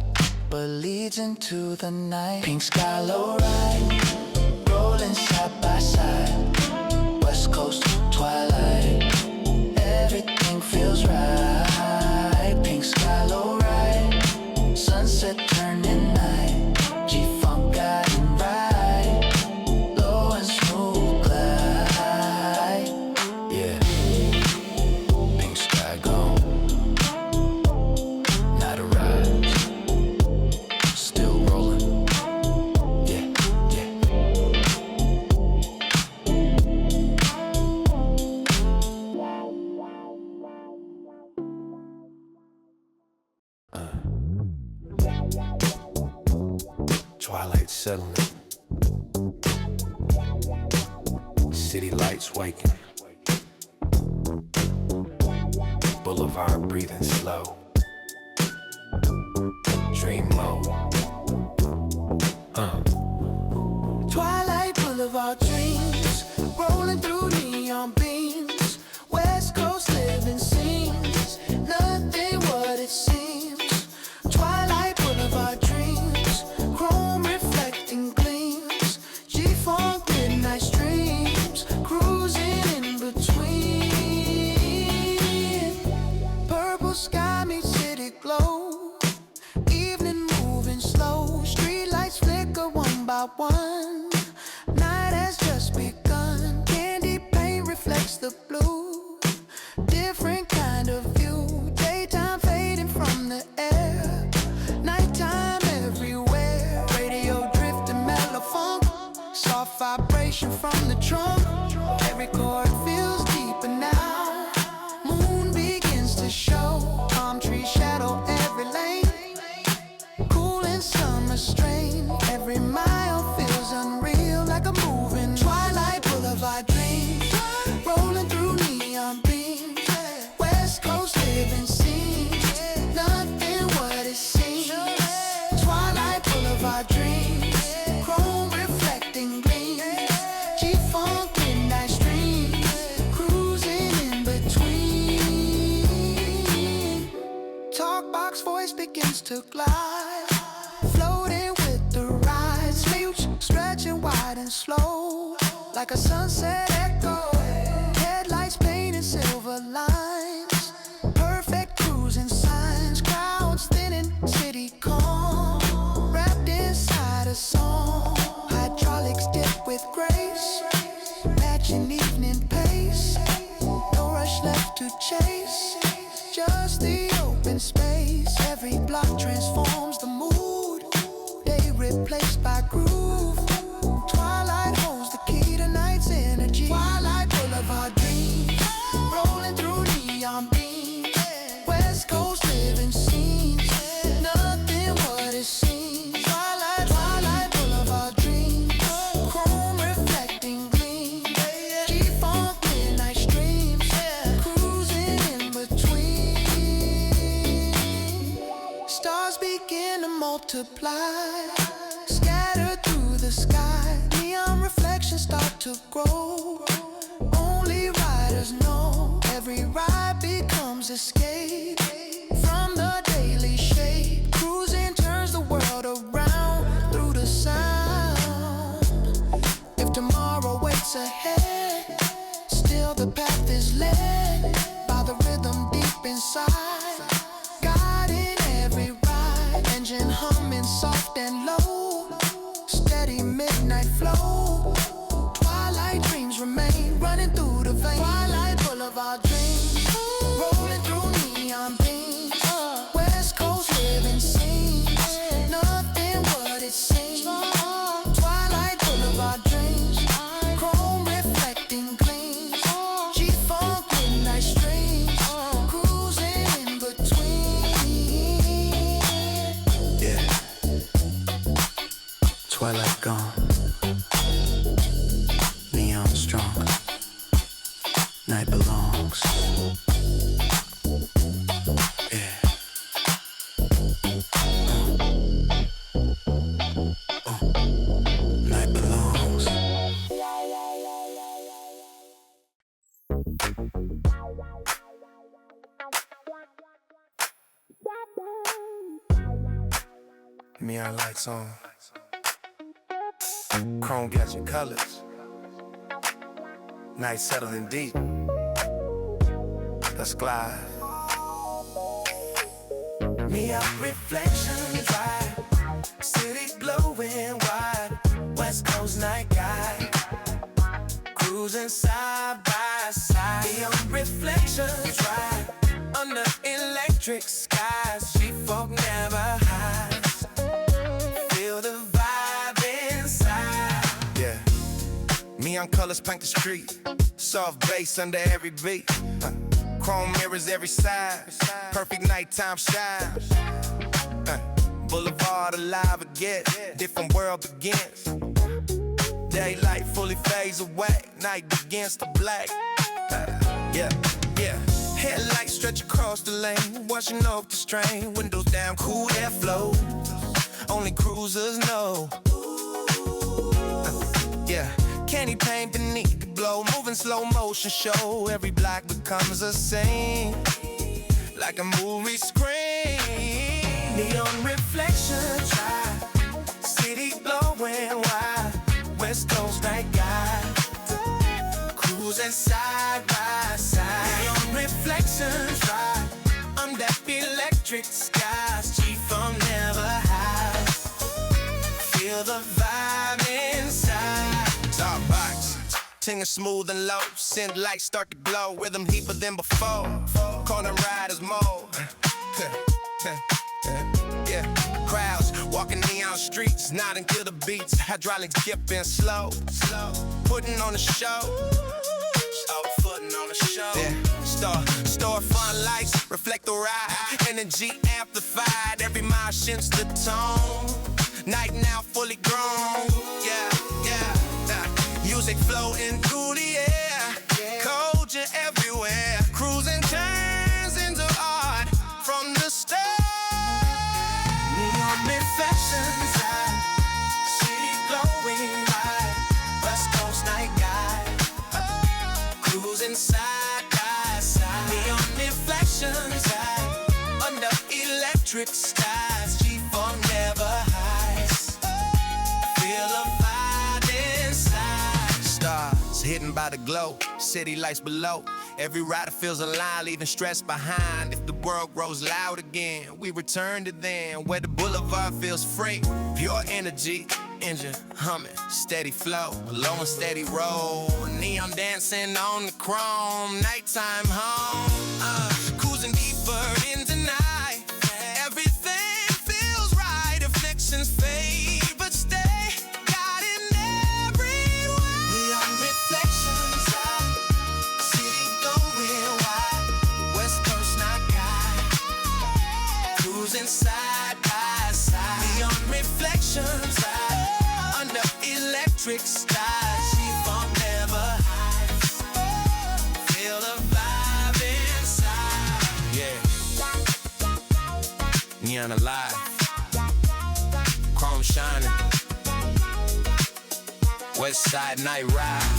but leads into the night. Pink sky lowride, rolling side by side. West Coast Twilight, everything feels right. Pink sky lowride, sunset turning night. G-funk guiding ride, low and smooth glide. Yeah. Pink sky gone. Night arrives. Still rolling. Yeah, yeah. Twilight settling. City lights waking. Boulevard breathing slow. Dream mode. Twilight Boulevard dreams, rolling through neon beams. West Coast living scenes, nothing what it seems. Twilight Boulevard by one. Night has just begun. Candy paint reflects the blue. Different kind of view. Daytime fading from the air. Nighttime everywhere. Radio drifting mellow funk. Soft vibration from the trunk. Every chord feels deeper now. Moon begins to show. Palm tree shadow every lane. Cool and summer strain. Every mile feels unreal, like a moving Twilight Boulevard dreams. Rolling through neon beams. West Coast living scenes. Nothing what it seems. Twilight Boulevard dreams. Chrome reflecting gleams. G-funk midnight streams. Cruising in between. Talkbox voice begins to glide. Floating with the ride. Sleeps stretching wide and slow. Like a sunset echo. Headlights painting silver lines. Perfect cruising signs. Crowds thinning, city calm. Wrapped inside a song. Hydraulics dip with grace. Matching evening pace. No rush left to chase. Just the open space. Every block transforms the mood. Day replaced by groove. Twilight holds the key to night's energy. Twilight Boulevard dreams. Rolling through neon beams. West Coast living scenes. Nothing what it seems. Twilight Boulevard dreams. Chrome reflecting gleams. G-funk midnight streams. Cruising in between. Stars begin to multiply. Scattered through the sky. Neon reflections start to grow. Only riders know. Every ride becomes escape from the daily shade. Cruising turns the world around through the sound. If tomorrow waits ahead, still the path is led by the rhythm deep inside. Guiding every ride. Engine humming soft and low. Steady midnight flow. Twilight dreams remain running through the veins. Twilight Boulevard dreams. Rolling through neon beams. West Coast living scenes. Nothing what it seems. Twilight Boulevard dreams. Chrome reflecting gleams. G-funk midnight streams. Cruising in between. Yeah. Twilight gone. Neon strong. Night belongs. Yeah. Night belongs. Neon lights on. Chrome got your colors. Night settling deep. Let's glide. Neon reflections ride. City glowing wide. West Coast night guide. Cruising side by side. Neon reflections ride. Under electric skies. She-folk never hides. Feel the vibe inside. Yeah. Neon colors paint the street. Soft bass under every beat. Chrome mirrors every side. Perfect nighttime shine. Boulevard alive again. Different world begins. Daylight fully fades away. Night begins to black. Yeah. Headlights stretch across the lane. Washing off the strain. Windows down, cool airflow. Only cruisers know. Yeah. Candy paint beneath the glow. Moving slow motion show. Every block becomes a scene. Like a movie screen. Neon reflections ride. City glowing wide. West Coast night guide. Cruising side by side. Neon reflections ride. Under electric skies. G-funk never hides. Feel the vibe tingling smooth and low. Send lights start to glow, rhythm deeper than before. Calling riders mode. Yeah, crowds walking neon streets, nodding to the beats. Hydraulics dipping slow, putting on a show. Footing on a show. Yeah, store fun lights, reflect the ride. Energy amplified, every mile shifts the tone. Night now fully grown. Yeah. Music flowing through the air, culture everywhere. Cruising turns into art from the start. Neon reflections, city glowing light. West Coast night guide, cruising side by side. Neon reflections, under electric skies. G-funk never hides. Feel a vibe inside. Stars hidden by the glow, city lights below. Every rider feels alive, leaving stress behind. If the world grows loud again, we return to then, where the boulevard feels free. Pure energy, engine humming, steady flow, low and steady roll. Neon dancing on the chrome, nighttime home. Cruising deeper into night. Everything feels right, afflictions fade, but stay guiding every way. Neon reflections, city going wide. West Coast night guide, cruising side by side. Neon reflections, under electric skies. G-funk never hides. Feel the vibe inside. Yeah. Neon alive, chrome shining. Westside night ride.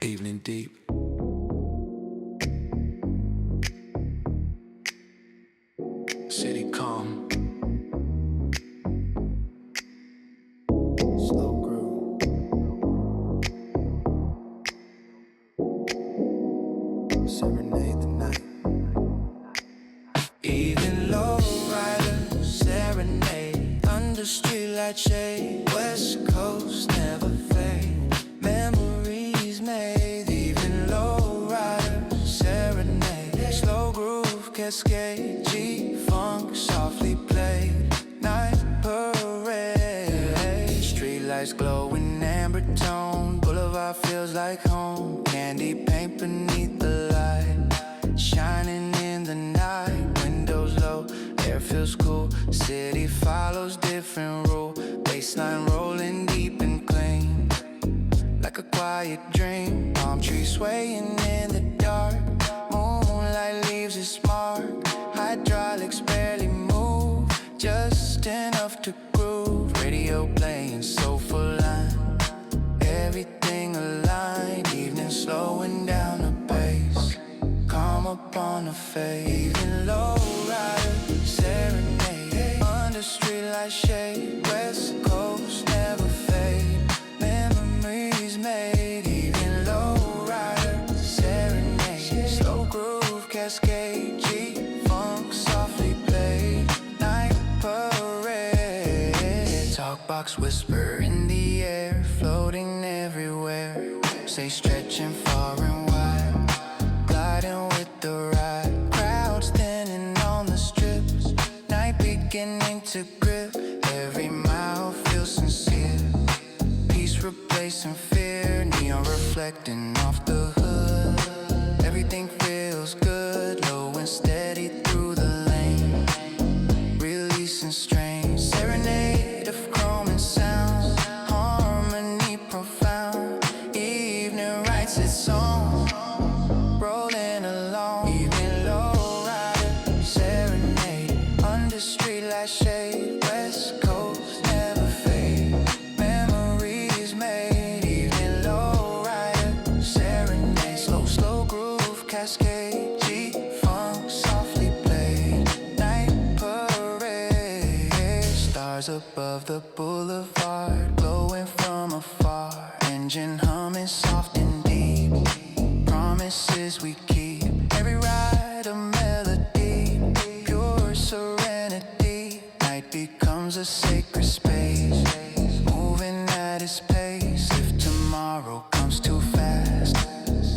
Evening deep. City calm. Slow groove. Serenade the night. Even Lowrider, serenade under streetlight shade. West Coast never fade. Memories made. Even Lowrider, serenade. Slow groove cascade. G-funk softly played. Night parade. Streetlights glowing amber tone. Boulevard feels like home. Candy paint beneath the light. Shining in the night. Windows low, air feels cool. City follows different rule. Bassline rolling deep and clean, like a quiet dream. Palm trees swaying in the dark. Moonlight leaves its mark. Hydraulics barely move, just enough to groove. Radio playing soulful line. Everything aligned. Evening slowing down the pace. Calm upon the face. Even Lowrider, serenade under streetlight shade. West Coast never fade. Memories made. Even Lowrider, serenade. Slow groove cascade. G-funk softly played. Night parade. Talkbox whisper in the air, floating everywhere. Say stretching far and wide, gliding with the ride. Crowds thinning on the strips. Night beginning to grip. Every mile feels sincere. Peace replacing fear. Neon reflecting off the hood. Everything feels good. Low and steady through the lane. Releasing strain. Serenade of chrome and sound. Harmony profound. Evening writes its song. Rolling along. Evening Lowrider, serenade under streetlight shade. West Coast never fade. Memories made. Evening Lowrider, serenade. Slow groove cascade. G-funk softly played. Night parade. Stars above the boulevard, glowing from afar. Engine humming soft and deep. Promises we keep. becomes a sacred space, moving at its pace. If tomorrow comes too fast,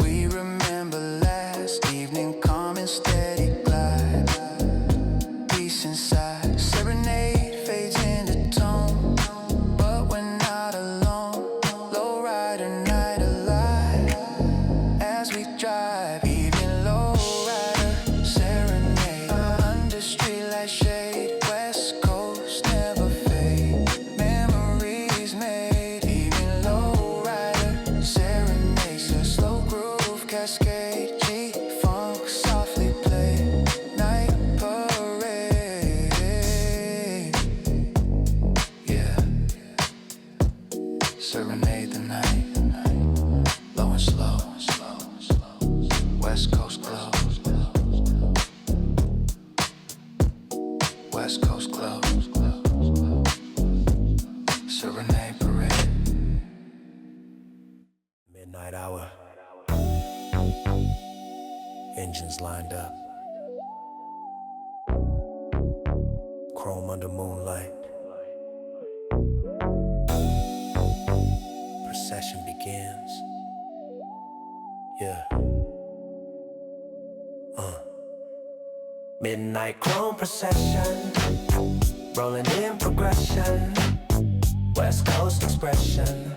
we remember last evening, calm and steady glide. Peace inside, serenade fades into tone, but we're not alone. Lowrider night alive as we drive. Evening lowrider serenade under streetlight shade. West Coast never fade. Memories made. Evening lowrider serenade. So slow groove cascade. G-funk softly play. Night parade. Yeah. Serenade the night. Low and slow. West Coast glow. West Coast glow. Serenade parade. Midnight hour. Engines lined up. Chrome under moonlight. Procession begins. Yeah. Midnight chrome procession, rolling in progression. West Coast expression,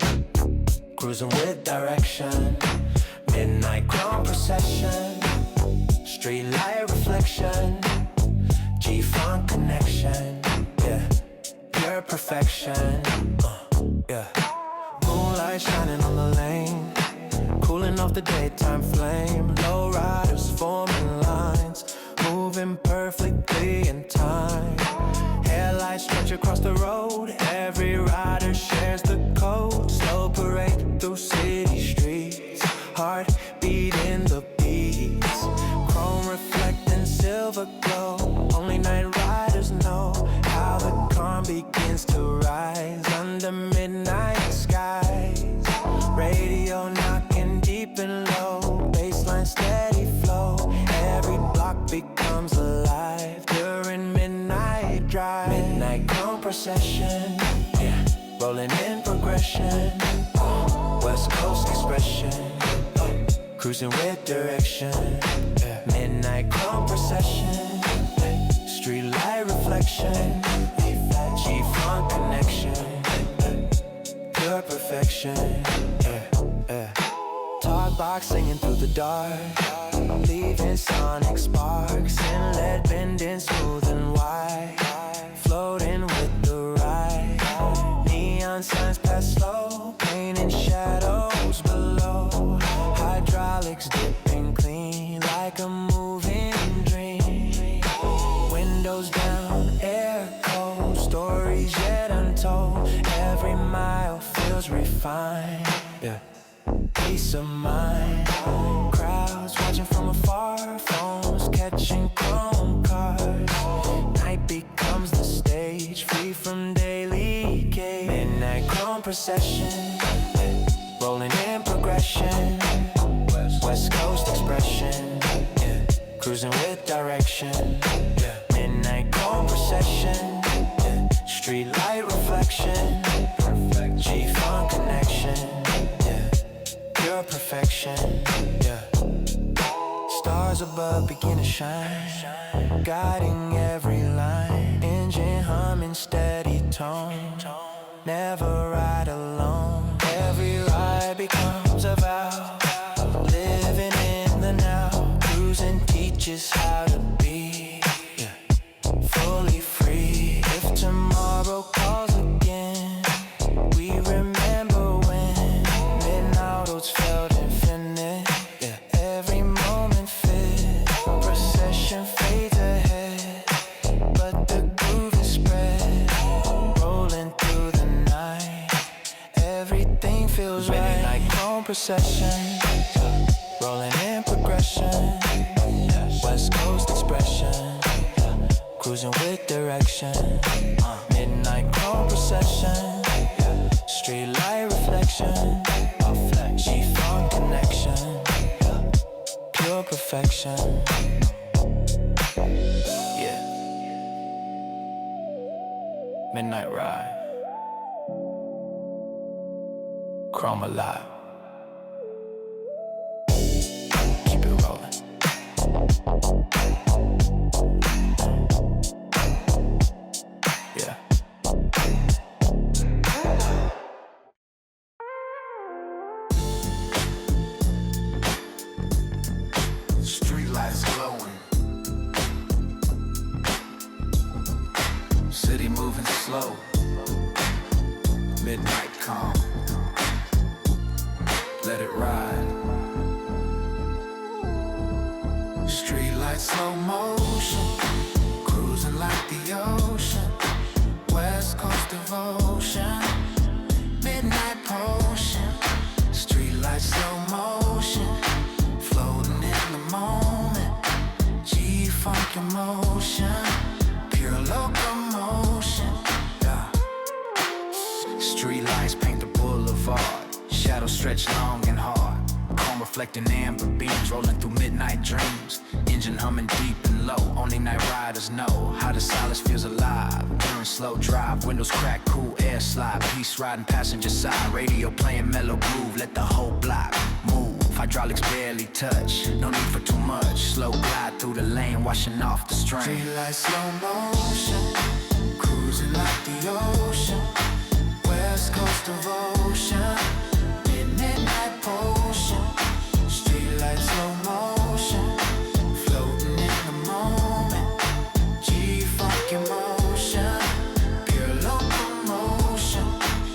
cruising with direction. Midnight chrome procession, streetlight reflection. G-funk connection, yeah, pure perfection. Yeah, moonlight shining on the lane, cooling off the daytime flame. Lowriders forming lines, moving perfectly in time. Headlights stretch across the road, every rider shares the code. Slow parade through city streets, heart beating the beats. Chrome reflecting silver glow, only night riders know how the calm begins to rise under midnight skies. Radio knocking deep and low, bassline steady flow. Every block becomes alive during midnight drive. Midnight chrome procession, yeah, rolling in progression. West Coast expression, cruising with direction. Yeah. Midnight chrome procession, streetlight reflection. G-funk connection, pure perfection. Talk box singing through the dark, leaving sonic sparks. Inlet bending smooth and wide, floating with the ride. Neon signs pass slow, painting shadows below. Hydraulics dipping clean like a moving dream. Windows down, air cold, stories yet untold. Every mile feels refined, yeah. Peace of mind. Crowds watching from afar, phones catching chrome cars. Night becomes the stage, free from daily cage. Midnight chrome procession, rolling in progression. West Coast expression, yeah, cruising with direction. Yeah. Midnight chrome procession, yeah, streetlight reflection. G-funk connection, yeah, pure perfection, yeah. Stars above begin to shine, guiding every line. Engine humming steady tone, never ride alone. Every ride becomes a vow, living in the now. Cruising teaches how to be, yeah, fully free. If tomorrow calls again, we remember when midnight roads felt infinite, yeah, every moment fit. Procession fades ahead, but the groove is spread, rolling through the night. Everything feels right. Midnight chrome procession, rolling in progression. West Coast expression, cruising with direction. Midnight chrome procession, streetlight reflection. G-funk connection, pure perfection. Yeah. Midnight Ride, Chrome Alive. Keep it rolling. Yeah. Streetlights glowing. City moving slow. Midnight calm. Let it ride. Streetlight slow motion. Cruising like the ocean. West Coast devotion. Midnight potion. Streetlight slow motion. Floating in the moment. G-funk emotion. Pure locomotion. Yeah. Streetlights paint the boulevard. Shadows stretch long and hard. Chrome reflecting amber beams rolling through midnight dreams. Engine humming deep and low. Only night riders know how the silence feels alive. During slow drive, windows crack, cool air slide. Peace riding passenger side. Radio playing mellow groove. Let the whole block move. Hydraulics barely touch. No need for too much. Slow glide through the lane, washing off the strain. Streetlight slow motion. Cruising like the ocean. West Coast devotion. Midnight potion. Streetlight slow motion. Floating in the moment. G-funk emotion. Pure locomotion.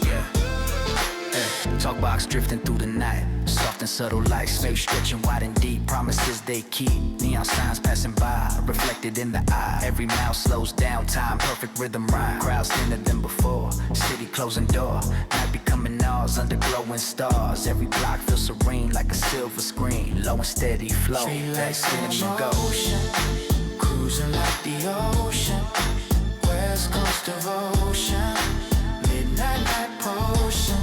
Yeah. Talk box drifting through the night. Soft and subtle lights, waves stretching wide and deep. Promises they keep. Neon signs passing by, reflected in the eye. Every mile slows down time, perfect rhythm rhyme. Crowds thinner than before. City closing door. Night becoming ours under glowing stars. Every block feels serene like a silver screen. Low and steady flow. That signature motion. Cruising like the ocean. West Coast devotion. Midnight night potion.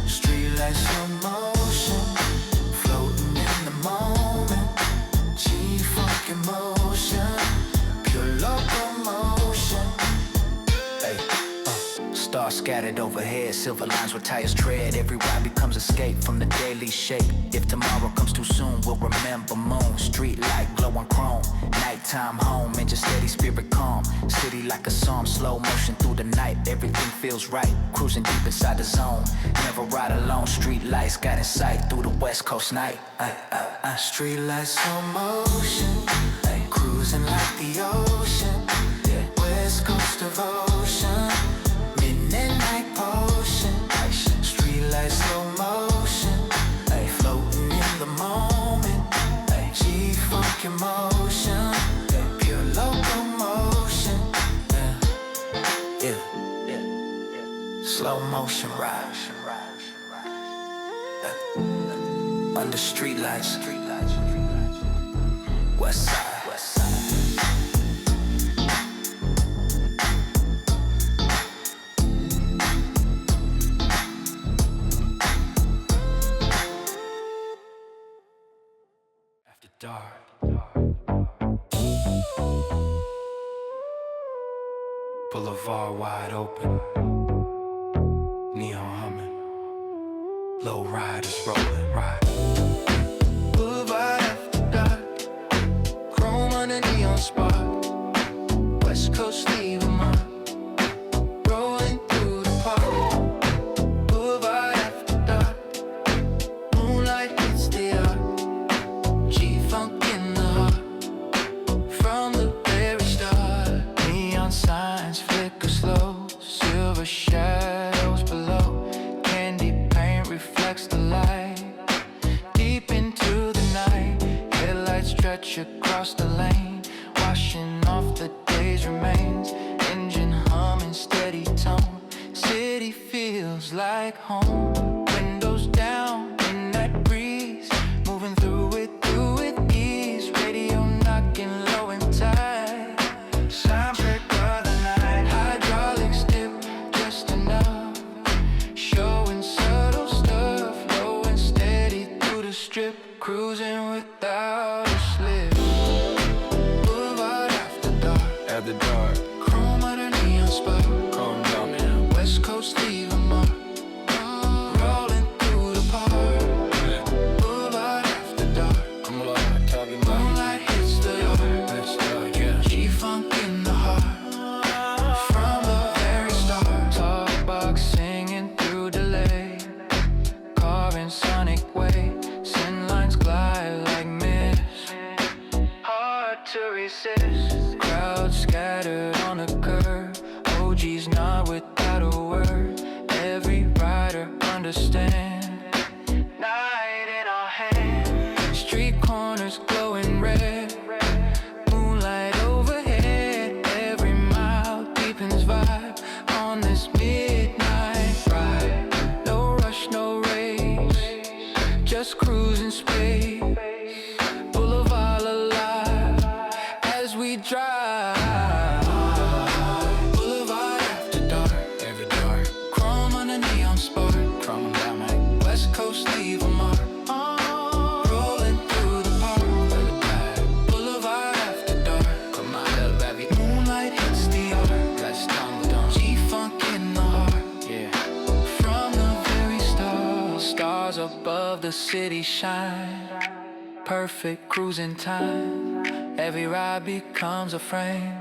Streetlight slow motion. Floating in the moment. G-funk emotion. Pure locomotion. Hey, stars scattered overhead. Silver lines where tires tread. Every ride becomes escape from the daily shape. If tomorrow comes too soon, we'll remember moon. Street light glowing chrome. Nighttime home, engine steady, spirit calm. City like a psalm, slow motion through the night. Everything feels right, cruising deep inside the zone. Never ride alone, street lights got in sight through the West Coast night. Street lights slow motion, cruising like the ocean. West Coast devotion, midnight potion. Street lights slow motion, floating in the moment. G-funk emotion, pure locomotion. Yeah. Slow motion ride. Under streetlights. Westside. After dark. Boulevard wide open. Neon humming. Lowriders rolling. Right. Boulevard after dark. Chrome on a neon spark. West Coast leave a mark. Rolling through the park. Boulevard after dark. Moonlight hits the art. G-funk in the heart. From the very start. Neon signs flicker slow. Silver shadows below. Candy paint reflects the light. Deep into the night. Headlights stretch across the lane. Washing off the day's remains. Engine humming steady tone. City feels like home. Windows down, midnight breeze. Moving through with ease. Radio knocking low and tight. Soundtrack of the night. Hydraulics dip just enough. Showing subtle stuff. Low and steady through the strip. Cruising without a slip. Boulevard after dark. Chrome on a neon spot. just cruising space. Boulevard alive as we drive. Boulevard after dark, every dark. Chrome on the neon spark, chrome down like West Coast, leave a mark. Rolling through the park, where the back. Boulevard after dark, come on, little baby. Moonlight hits the art, let's tumble down. G-funk in the heart, yeah. From the very start, stars above the city shine. Perfect cruising time. Every ride becomes a frame,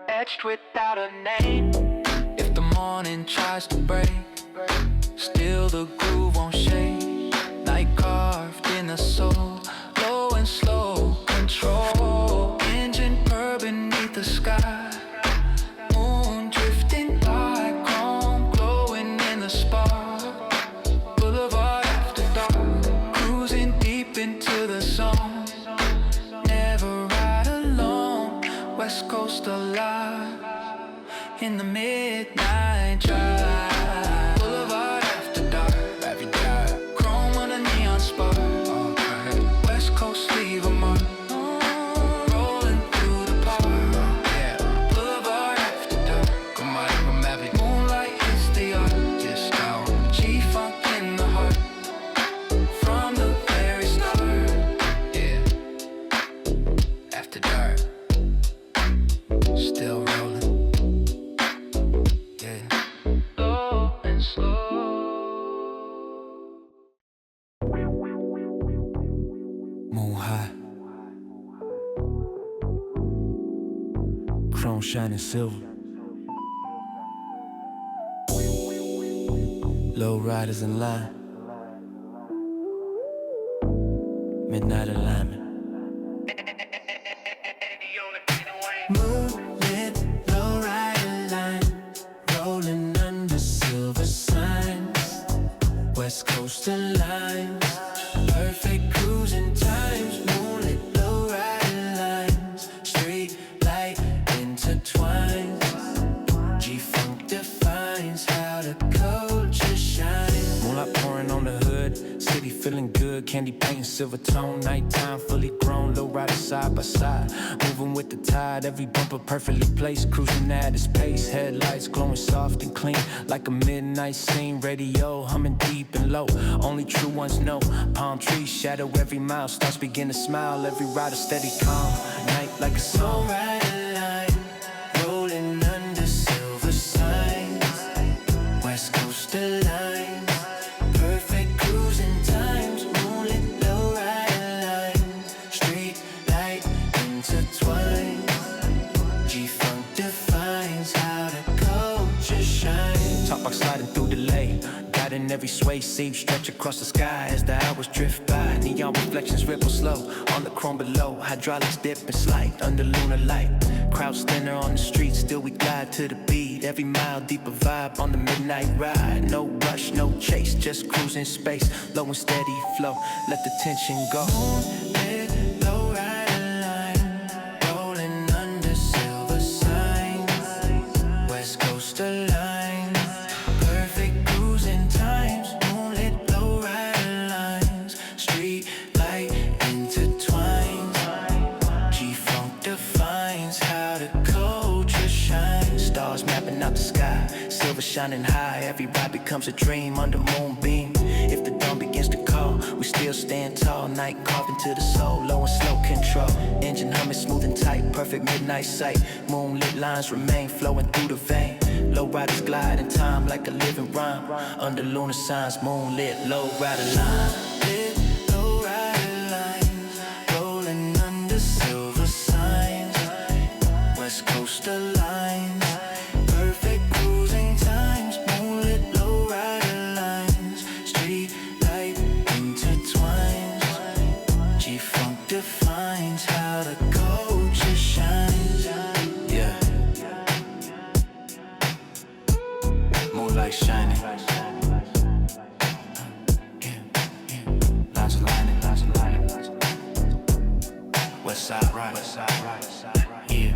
etched without a name. If the morning tries to break, still the groove won't shake. Night carved in the soul, low and slow control. Engine purr beneath the sky. Moon drifting like chrome, glowing in the spark. Boulevard after dark, cruising deep into the zone. Never ride alone, West Coast alive in the midnight drive. Boulevard after dark, every dark. Chrome on a neon spark, West Coast leave a mark. Rolling through the park, yeah. Boulevard after dark, come on, from every moonlight hits the art. Just go G-funk in the heart. From the very start, yeah. After dark, still rolling, yeah. Low and slow. Moon high, chrome shining silver. Lowriders in line, midnight alignment. Moonlit, lowrider line, rolling under silver signs. West Coast lines, perfect cruising times. Moonlit, lowrider lines, street light intertwines. G-funk defines how the culture shines. Moonlight pouring on the hood, city feeling good. Candy painting silver tone, nighttime fully grown. Lowrider side by side, moving with the tide. Every bumper perfectly placed, cruising at its pace. Headlights glowing soft and clean, like a midnight scene. Radio humming deep and low, only true ones know. Palm trees shadow every mile, stars begin to smile. Every rider steady calm, night like a song. Lowrider line, rolling under silver signs. West Coast lines, perfect cruising times. Moonlit, lowrider lines, street light intertwines. G-funk defines how the culture shines. Top box sliding through the lane, guiding every sway. Seams stretch across the sky as the hours drift by. Neon reflections ripple slow on the chrome below. Hydraulics dip and slide under lunar light. Crowds thinner on the street, still we glide to the beat. Every mile deeper vibe on the midnight ride. No rush, no chase, just cruising space. Low and steady flow, let the tension go. Moonlit, lowrider line, rolling under silver signs. West Coast lines, perfect cruising times. Moonlit, lowrider lines, street light intertwines. G-funk defines how the culture shines. Stars mapping out the sky, silver shining high. Every ride becomes a dream under moonbeam. If the dawn begins to call, we still stand tall. Night carved into the soul, low and slow control. Engine humming smooth and tight, perfect midnight sight. Moonlit lines remain flowing through the vein. Low riders glide in time like a living rhyme. Under lunar signs, moonlit, low rider line. Lit, lowrider lines, rolling under silver signs. West Coast lines, perfect cruising times. Moonlit, lowrider lines, street light intertwines. G-funk defines how the culture shines. Yeah. Moonlight shining. Lines aligning. Westside ride. Yeah.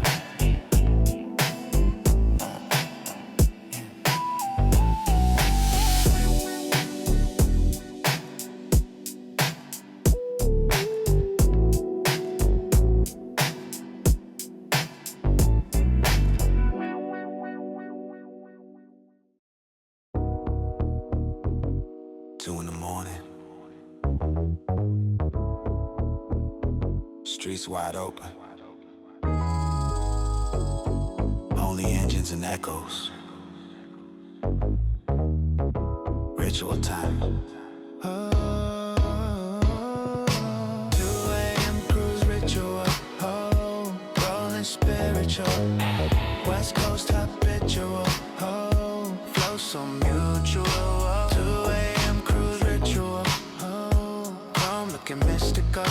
morning. Streets wide open. Only engines and echoes. Ritual time. 2 a.m. cruise ritual. Oh, rolling spiritual. West Coast habitual. Oh, flow so mutual. 2 a.m. cruise ritual. Oh, chrome looking mystical.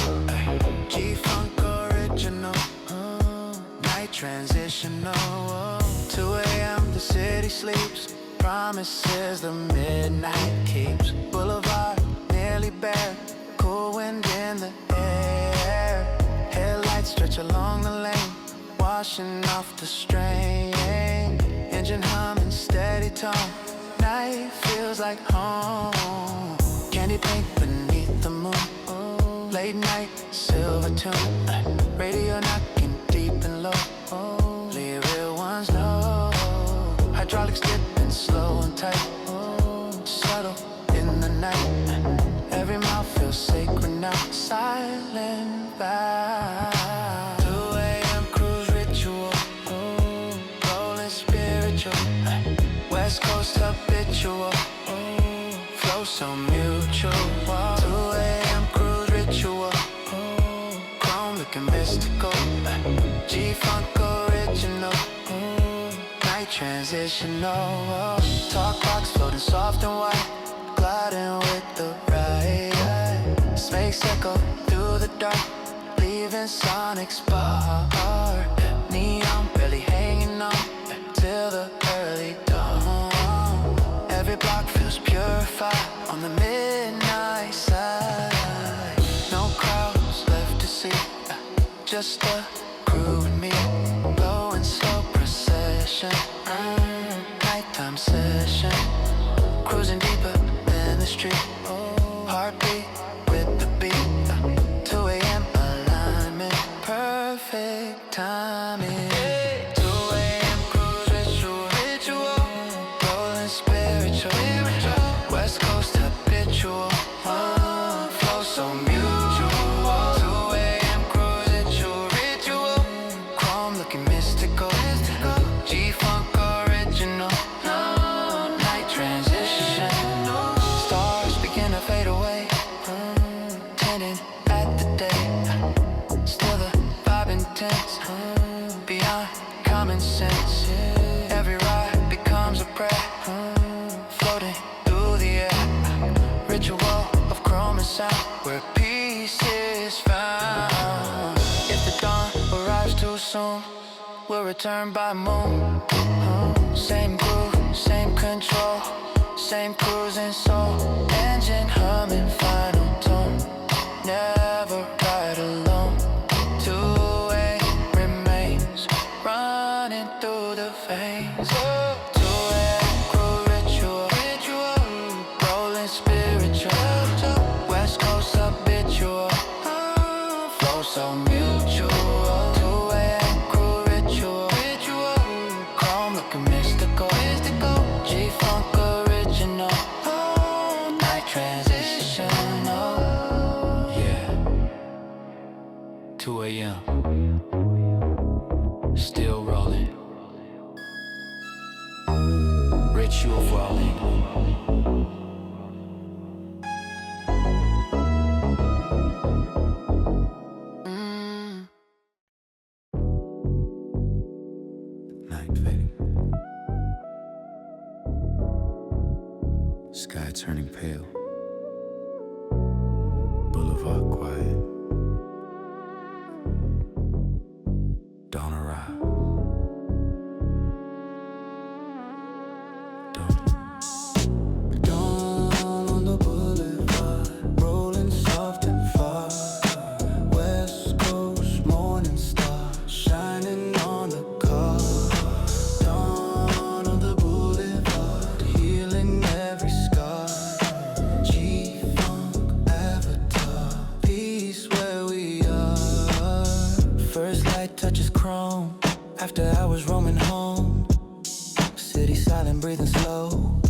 G-funk original. Oh, night transitional. 2 a.m. the city sleeps. Promises the midnight keeps. Boulevard nearly bare. Cool wind in the air. Headlights stretch along the lane, washing off the strain. Engine humming steady tone. Night feels like home. Candy paint beneath the moon. Late night silver tune. Radio knocking deep and low. Leave real ones know. Hydraulics dipping slow and tight. Subtle in the night. Every mouth feels sacred now. Silent vibe. 2 a.m. cruise ritual. Rolling spiritual. West Coast habitual. Flow so mutual. 2 a.m. cruise ritual. Chrome looking mystical. G-funk original. Night transitional. Talk box floating soft and white. Gliding with the ride. Snakes echo through the dark. Leaving sonic spark. Neon barely hanging on till the early dawn. Every block feels purified on the midnight side. No crowds left to see. Just a crew and me. Low and slow procession. Nighttime session. Cruising deeper than the street. Heartbeat with the beat. 2 a.m. alignment. Perfect timing. 2 a.m. cruise ritual. Rolling spiritual. West Coast habitual. Flow so mutual. 2 a.m. cruise ritual. Chrome looking mystical. G-funk original. Night transition. Stars begin to fade away. Tending at the day. Still the vibe intense. Beyond common sense. Every ride becomes a prayer. Floating through the air. Ritual of chrome and sound. Where peace is found. If the dawn arrives too soon, we'll return by moon. Same groove, same control. Same cruising soul. Engine humming final tone. Never ride alone. 2-way remains running through the veins. 2-way crew ritual. Rolling spiritual. West Coast habitual. Flow so mutual. 2-way crew ritual. Chrome looking mystical. G-funk original. Night transitional. Yeah. 2 a.m. Still rolling. Ritual rolling. Night fading. Sky turning pale. Boulevard quiet. Dawn arrive. Dawn on the boulevard, rolling soft and far. West Coast morning star, shining on the car. Dawn on the boulevard, healing every scar. G-funk avatar, peace where we are. First light touches chrome, after hours roaming home. City silent, breathing slow,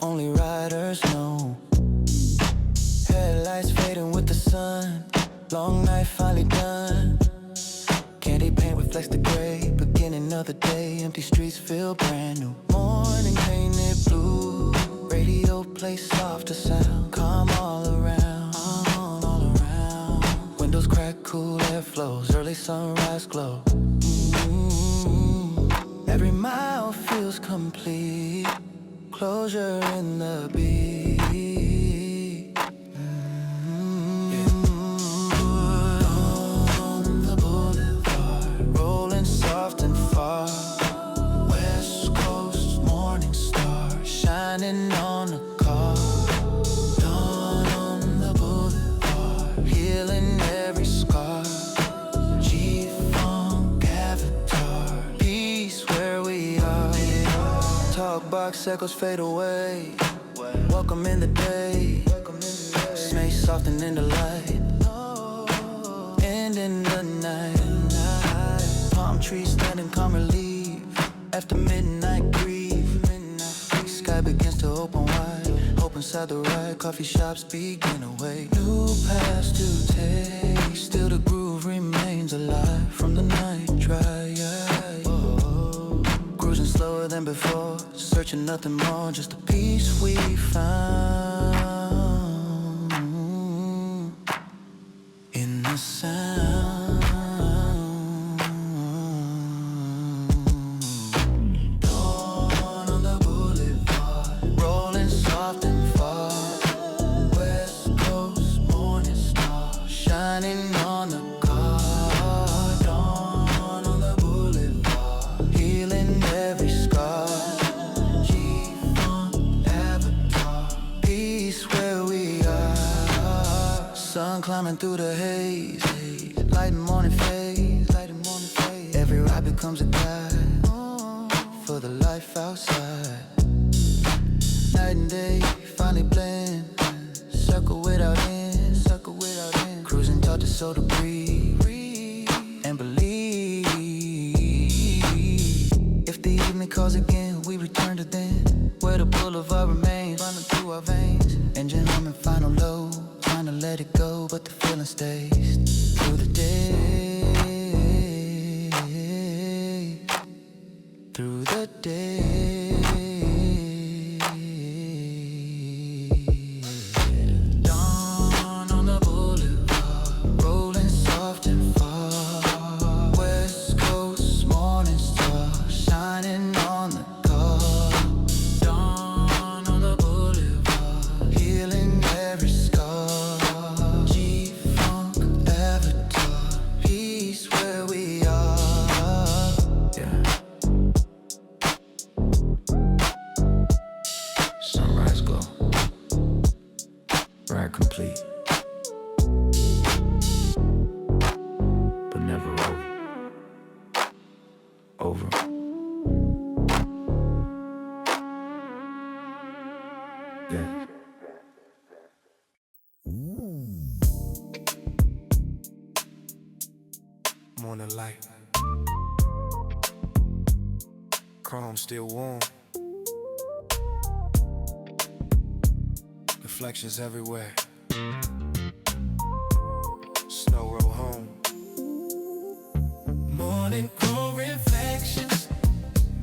only riders know. sun. Long night finally done. Candy paint reflects the gray. Beginning of the day, empty streets feel brand new. Morning painted blue. Radio plays softer sound. Calm all around, all around. Windows crack, cool air flows. Early sunrise glow. Every mile feels complete. Closure in the beat. On the boulevard, rolling soft and far. West Coast morning star, shining on the car. Dawn on the boulevard, healing every scar. G-Funk avatar, peace where we are. Talk box echoes fade away. Welcome in the day. Smell soften in the light. End in the night. Palm trees standing calm relief. After midnight grief. Sky begins to open wide. Hope inside the ride. Coffee shops begin to wait. New paths to take. Still the groove remains alive. From the night dry. Cruising slower than before. Searching nothing more. Just the peace we found. In the sound. Dawn on the boulevard, rolling soft and far. West Coast morning star, shining on the car. Dawn on the boulevard, healing every scar. G-Funk avatar, peace where we are. Sun climbing through the haze, light and morning phase. Every ride becomes a guide for the life outside. Night and day finally blend, circle without end. Cruising taught the soul to breathe and believe. If the evening calls again, we return to then, where the boulevard remains, running through our veins. Engine humming final low, trying to let it go, but the feeling stays through the day. Through the day. Dawn on the boulevard, rolling soft and far. West Coast morning star, shining on the car. Dawn on the boulevard, healing every scar. G-Funk avatar, peace where we are. Yeah. Sunrise glow, ride complete, but never over. Yeah. Morning light, chrome still warm. Reflections everywhere. Snow roll home. Morning cool reflections,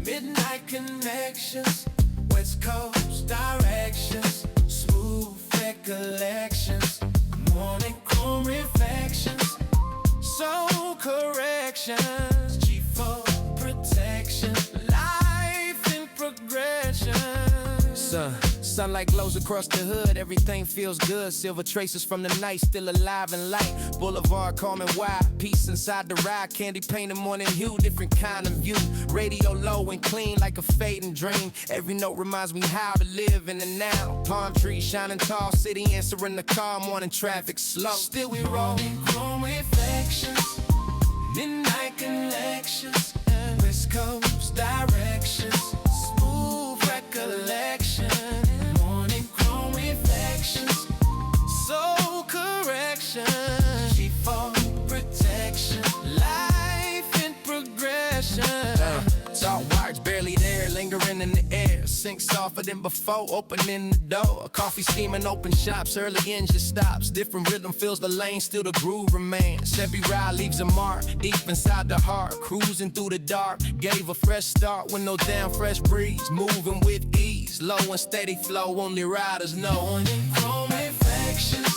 midnight connections, West Coast directions, smooth recollections. Morning cool reflections, soul corrections, G4 protection, life in progression. Sunlight glows across the hood, everything feels good. Silver traces from the night, still alive and light. Boulevard calm and wide, peace inside the ride. Candy painted morning hue, different kind of view. Radio low and clean like a fading dream. Every note reminds me how to live in the now. Palm trees shining tall, city answering the call. Morning traffic slow, still we rolling. Chrome reflections, midnight collections, West Coast directions, smooth recollection. Morning chrome reflections, soul correction, G4 protection, life in progression. Salt wires barely there, lingering in the air. sync softer than before, opening the door. A coffee steaming, open shops, early engine stops. Different rhythm fills the lane, still the groove remains. Every ride leaves a mark, deep inside the heart. Cruising through the dark, gave a fresh start with no damn fresh breeze. Moving with ease, low and steady flow, only riders know. Morning chrome reflections,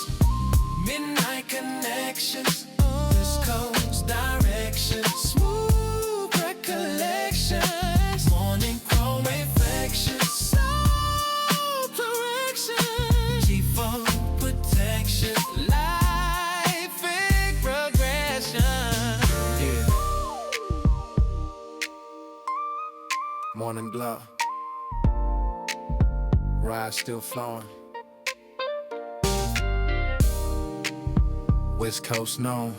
midnight connections, West Coast direction, smooth recollections. Morning chrome reflections, soul correction, G-Funk protection, life in progression. Yeah. Morning glow, ride still flowing. West Coast known.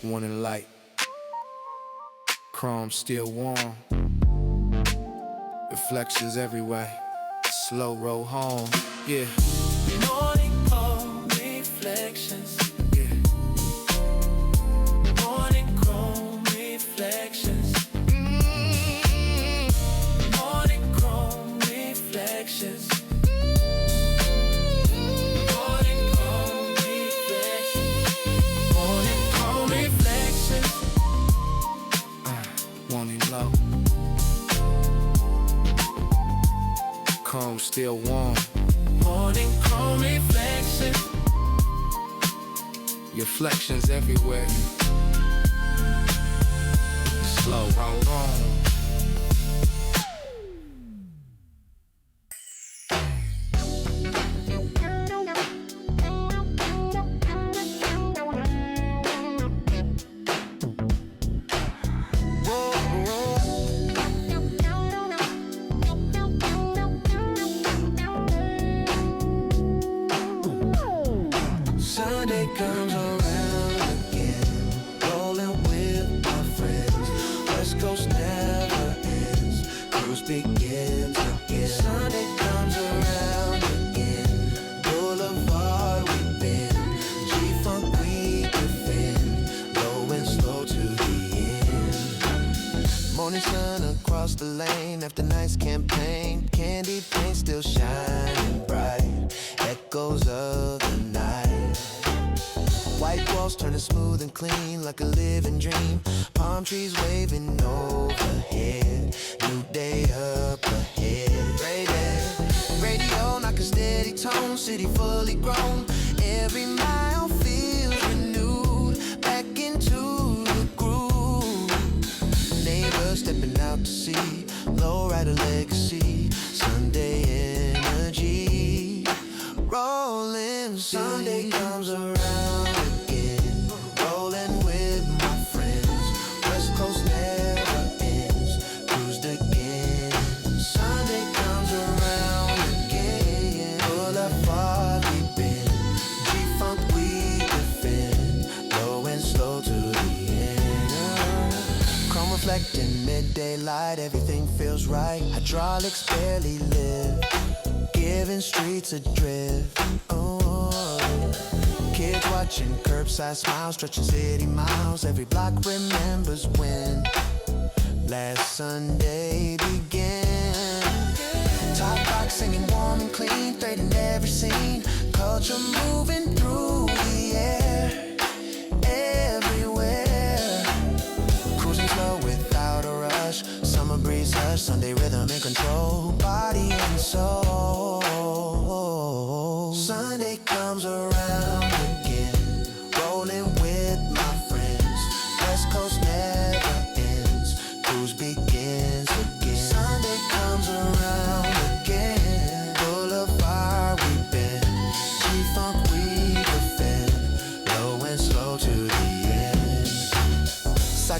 Morning light, chrome still warm, reflections everywhere, slow roll home, yeah. Morning chrome reflections, Yeah. morning chrome reflections, morning chrome reflections, morning chrome reflections, morning chrome reflections. Morning low, chrome still warm, Morning chrome reflections, reflections everywhere, slow roll on. Sunday comes around again, rolling with my friends. West Coast never ends, cruise begins again. Sunday comes around again, Boulevard we've been, G-Funk we defend, low and slow to the end. Morning sun across the lane after night's campaign, candy paint still shining bright, echoes of the night. White walls turning smooth and clean like a living dream. Palm trees waving overhead. New day up ahead. Radio knocking steady tone. City fully grown. Every mile feels renewed. Back into the groove. Neighbors stepping out to see. Lowrider legacy. Sunday energy. Rolling. Sunday comes around. Reflecting midday light, everything feels right. Hydraulics barely live, giving streets adrift. Oh, kids watching, curbside smiles, stretching city miles. Every block remembers when last Sunday began. Top box singing warm and clean, threading every scene. Culture moving through the air, everywhere. Cruising slow without a rush. Summer breeze hush, Sunday rhythm in control. Body and soul. Sunday comes around again, rolling with my friends. West Coast never ends, cruise begins again. Sunday comes around again, Boulevard we've been, G-Funk we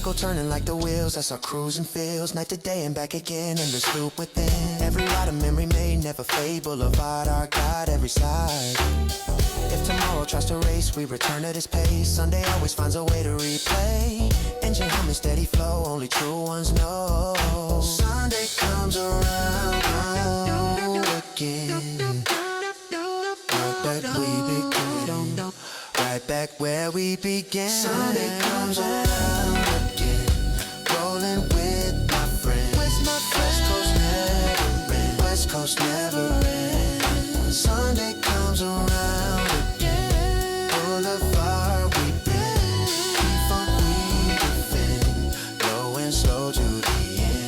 cycle turning like the wheels. That's how cruising feels. Night to day and back again in this loop within. Every ride a memory made, never fade. Boulevard, our guide, every side. If tomorrow tries to race, we return to this pace. Sunday always finds a way to replay. Engine humming, steady flow, only true ones know. Sunday comes around again. Right back we begin. Right back where we began. Sunday comes around again. Rolling with my friends. West Coast never ends. West Coast never ends. Sunday comes around again. Boulevard we bend. Funk we defend. Going slow to the end.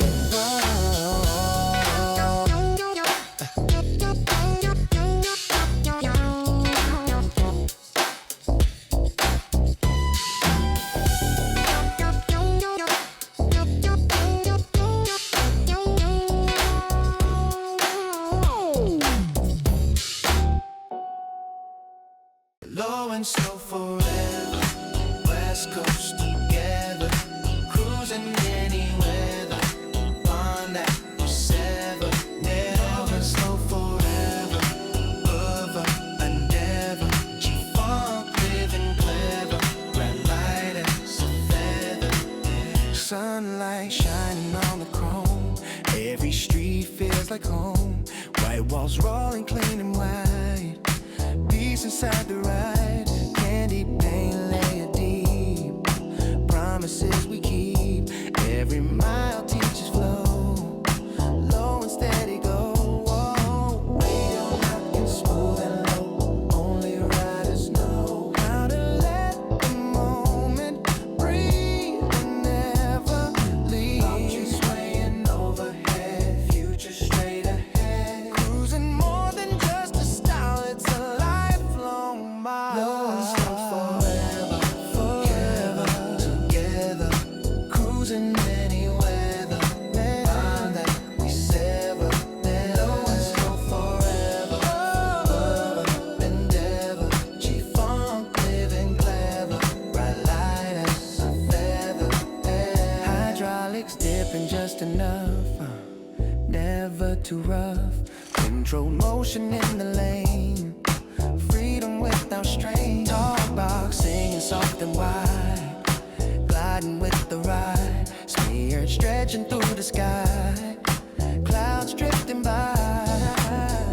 Low and slow forever, West Coast together, cruising any weather, bond that we sever. Low and slow forever, Boulevard endeavor, G-funk living clever, red light as a feather. Sunlight shining on the chrome, every street feels like home. White walls rolling clean and white, peace inside the ride. Candy paint layer deep, promises we keep. Every mile teaches flow, low and steady go. Whoa. Radio knocking smooth and low, only riders know how to let the moment breathe and never leave. Palm trees swaying overhead, future straight ahead. Cruising more than just a style, it's a lifelong mile. Low and slow forever, forever together, cruising any weather. Bond that we sever. Low and slow forever, forever endeavor. G-funk living clever, bright light as a feather. Hydraulics dipping just enough, never too rough. Controlled motion in the lane, freedom without strain. Talk box singing soft and wide, gliding with the ride. Smeared stretching through the sky, clouds drifting by.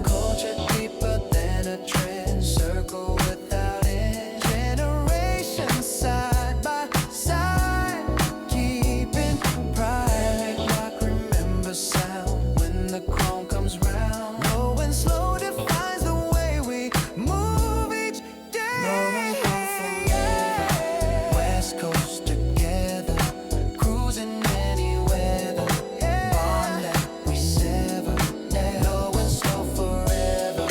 Culture deeper than a trend, circle without end. Generations side by side, keeping pride. Rock remember sound when the chrome comes round. Low and slow defines the way we move each day. Low and slow forever, West Coast together, cruising any weather. Bond that we sever. Low and slow forever,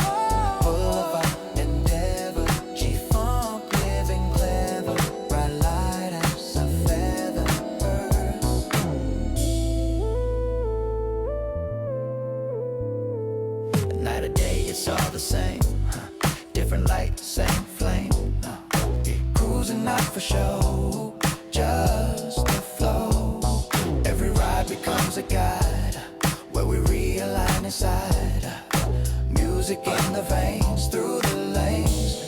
Boulevard endeavor. G-funk living clever, bright light as a feather. Night or day, it's all the same. Different light, same flame. Cruising not for show, just the flow. Every ride becomes a guide, where we realign inside. Music in the veins, through the lanes.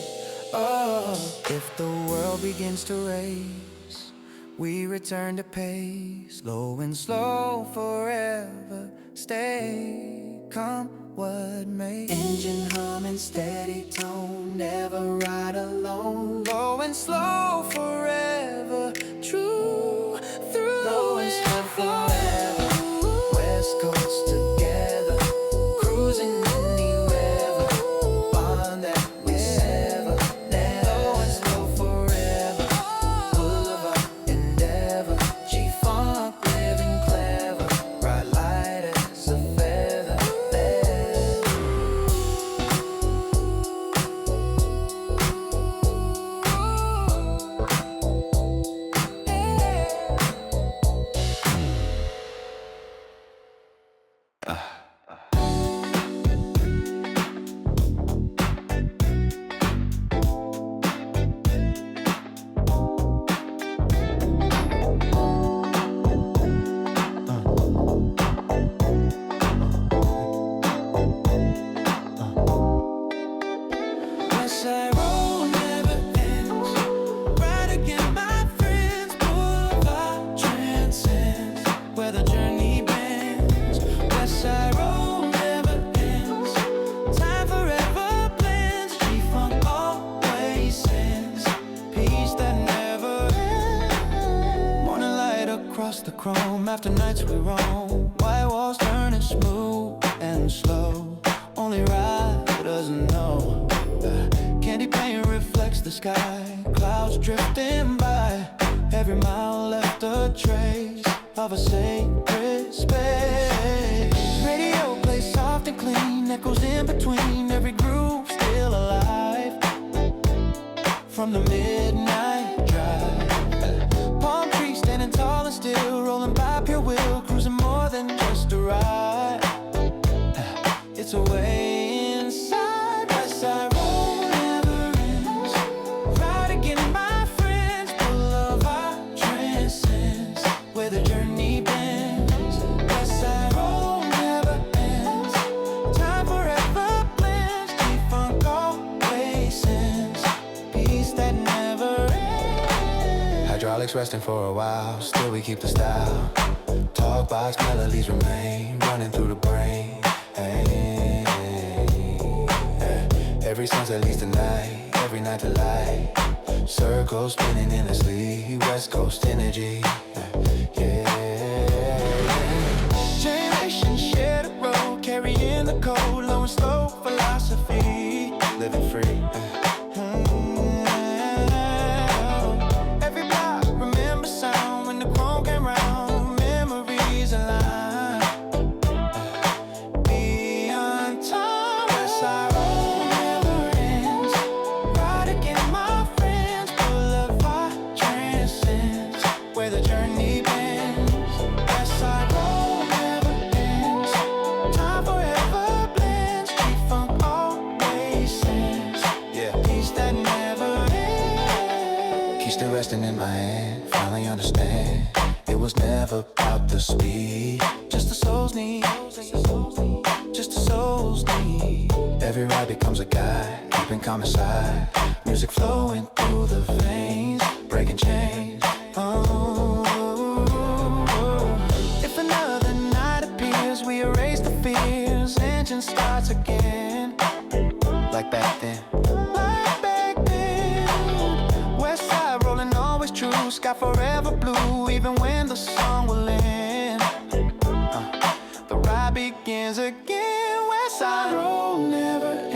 Oh, if the world begins to race, we return to pace. Low and slow forever, stay calm what may. Engine humming, steady tone, never ride alone. Low and slow forever, true through. Low and slow forever, West Coast together, cruising any weather. Bond that we sever. Low and slow forever, Boulevard endeavor. G-funk living clever, bright light as a feather. chrome after nights we roam. White walls turning smooth and slow. Only riders know. Candy paint reflects the sky. Clouds drifting by. Every mile left a trace of a sacred space. Radio plays soft and clean. Echoes in between. Every groove still alive. From the midnight drive. Palm trees standing tall and still. Rolling by pure will. Cruising more than just a ride. It's a way inside. Westside road never ends. Ride again, my friends. Boulevard transcends where the journey bends. Westside road never ends. Time forever blends. G-funk always sends. Peace that never ends. Hydraulics resting for a while, still we keep the style. Talk box melodies remain, running through the brain. Hey, every sunset leads the night, every night the light. Circles spinning endlessly, West Coast energy. Yeah. Generations share the road, carrying the code, low and slow philosophy, living free. Every block remember sound when the chrome came round, memories align. Beyond time, Westside road never ends. Ride again, my friends. Boulevard transcends where the journey bends. Westside road never ends. Time forever blends. G-funk always sends. Yeah. Peace that never ends. Keys still resting in my hand, finally understand. It was never about the speed. Just the soul's need. Just the soul's need. Every ride becomes a guide, keeping calm inside. Music flowing through the veins, breaking chains. If another night appears, we erase the fears. Engine starts again. Like back then. Like back then. Westside rolling always true. Sky forever blue, even when the song will end. The ride begins again. Westside road never ends.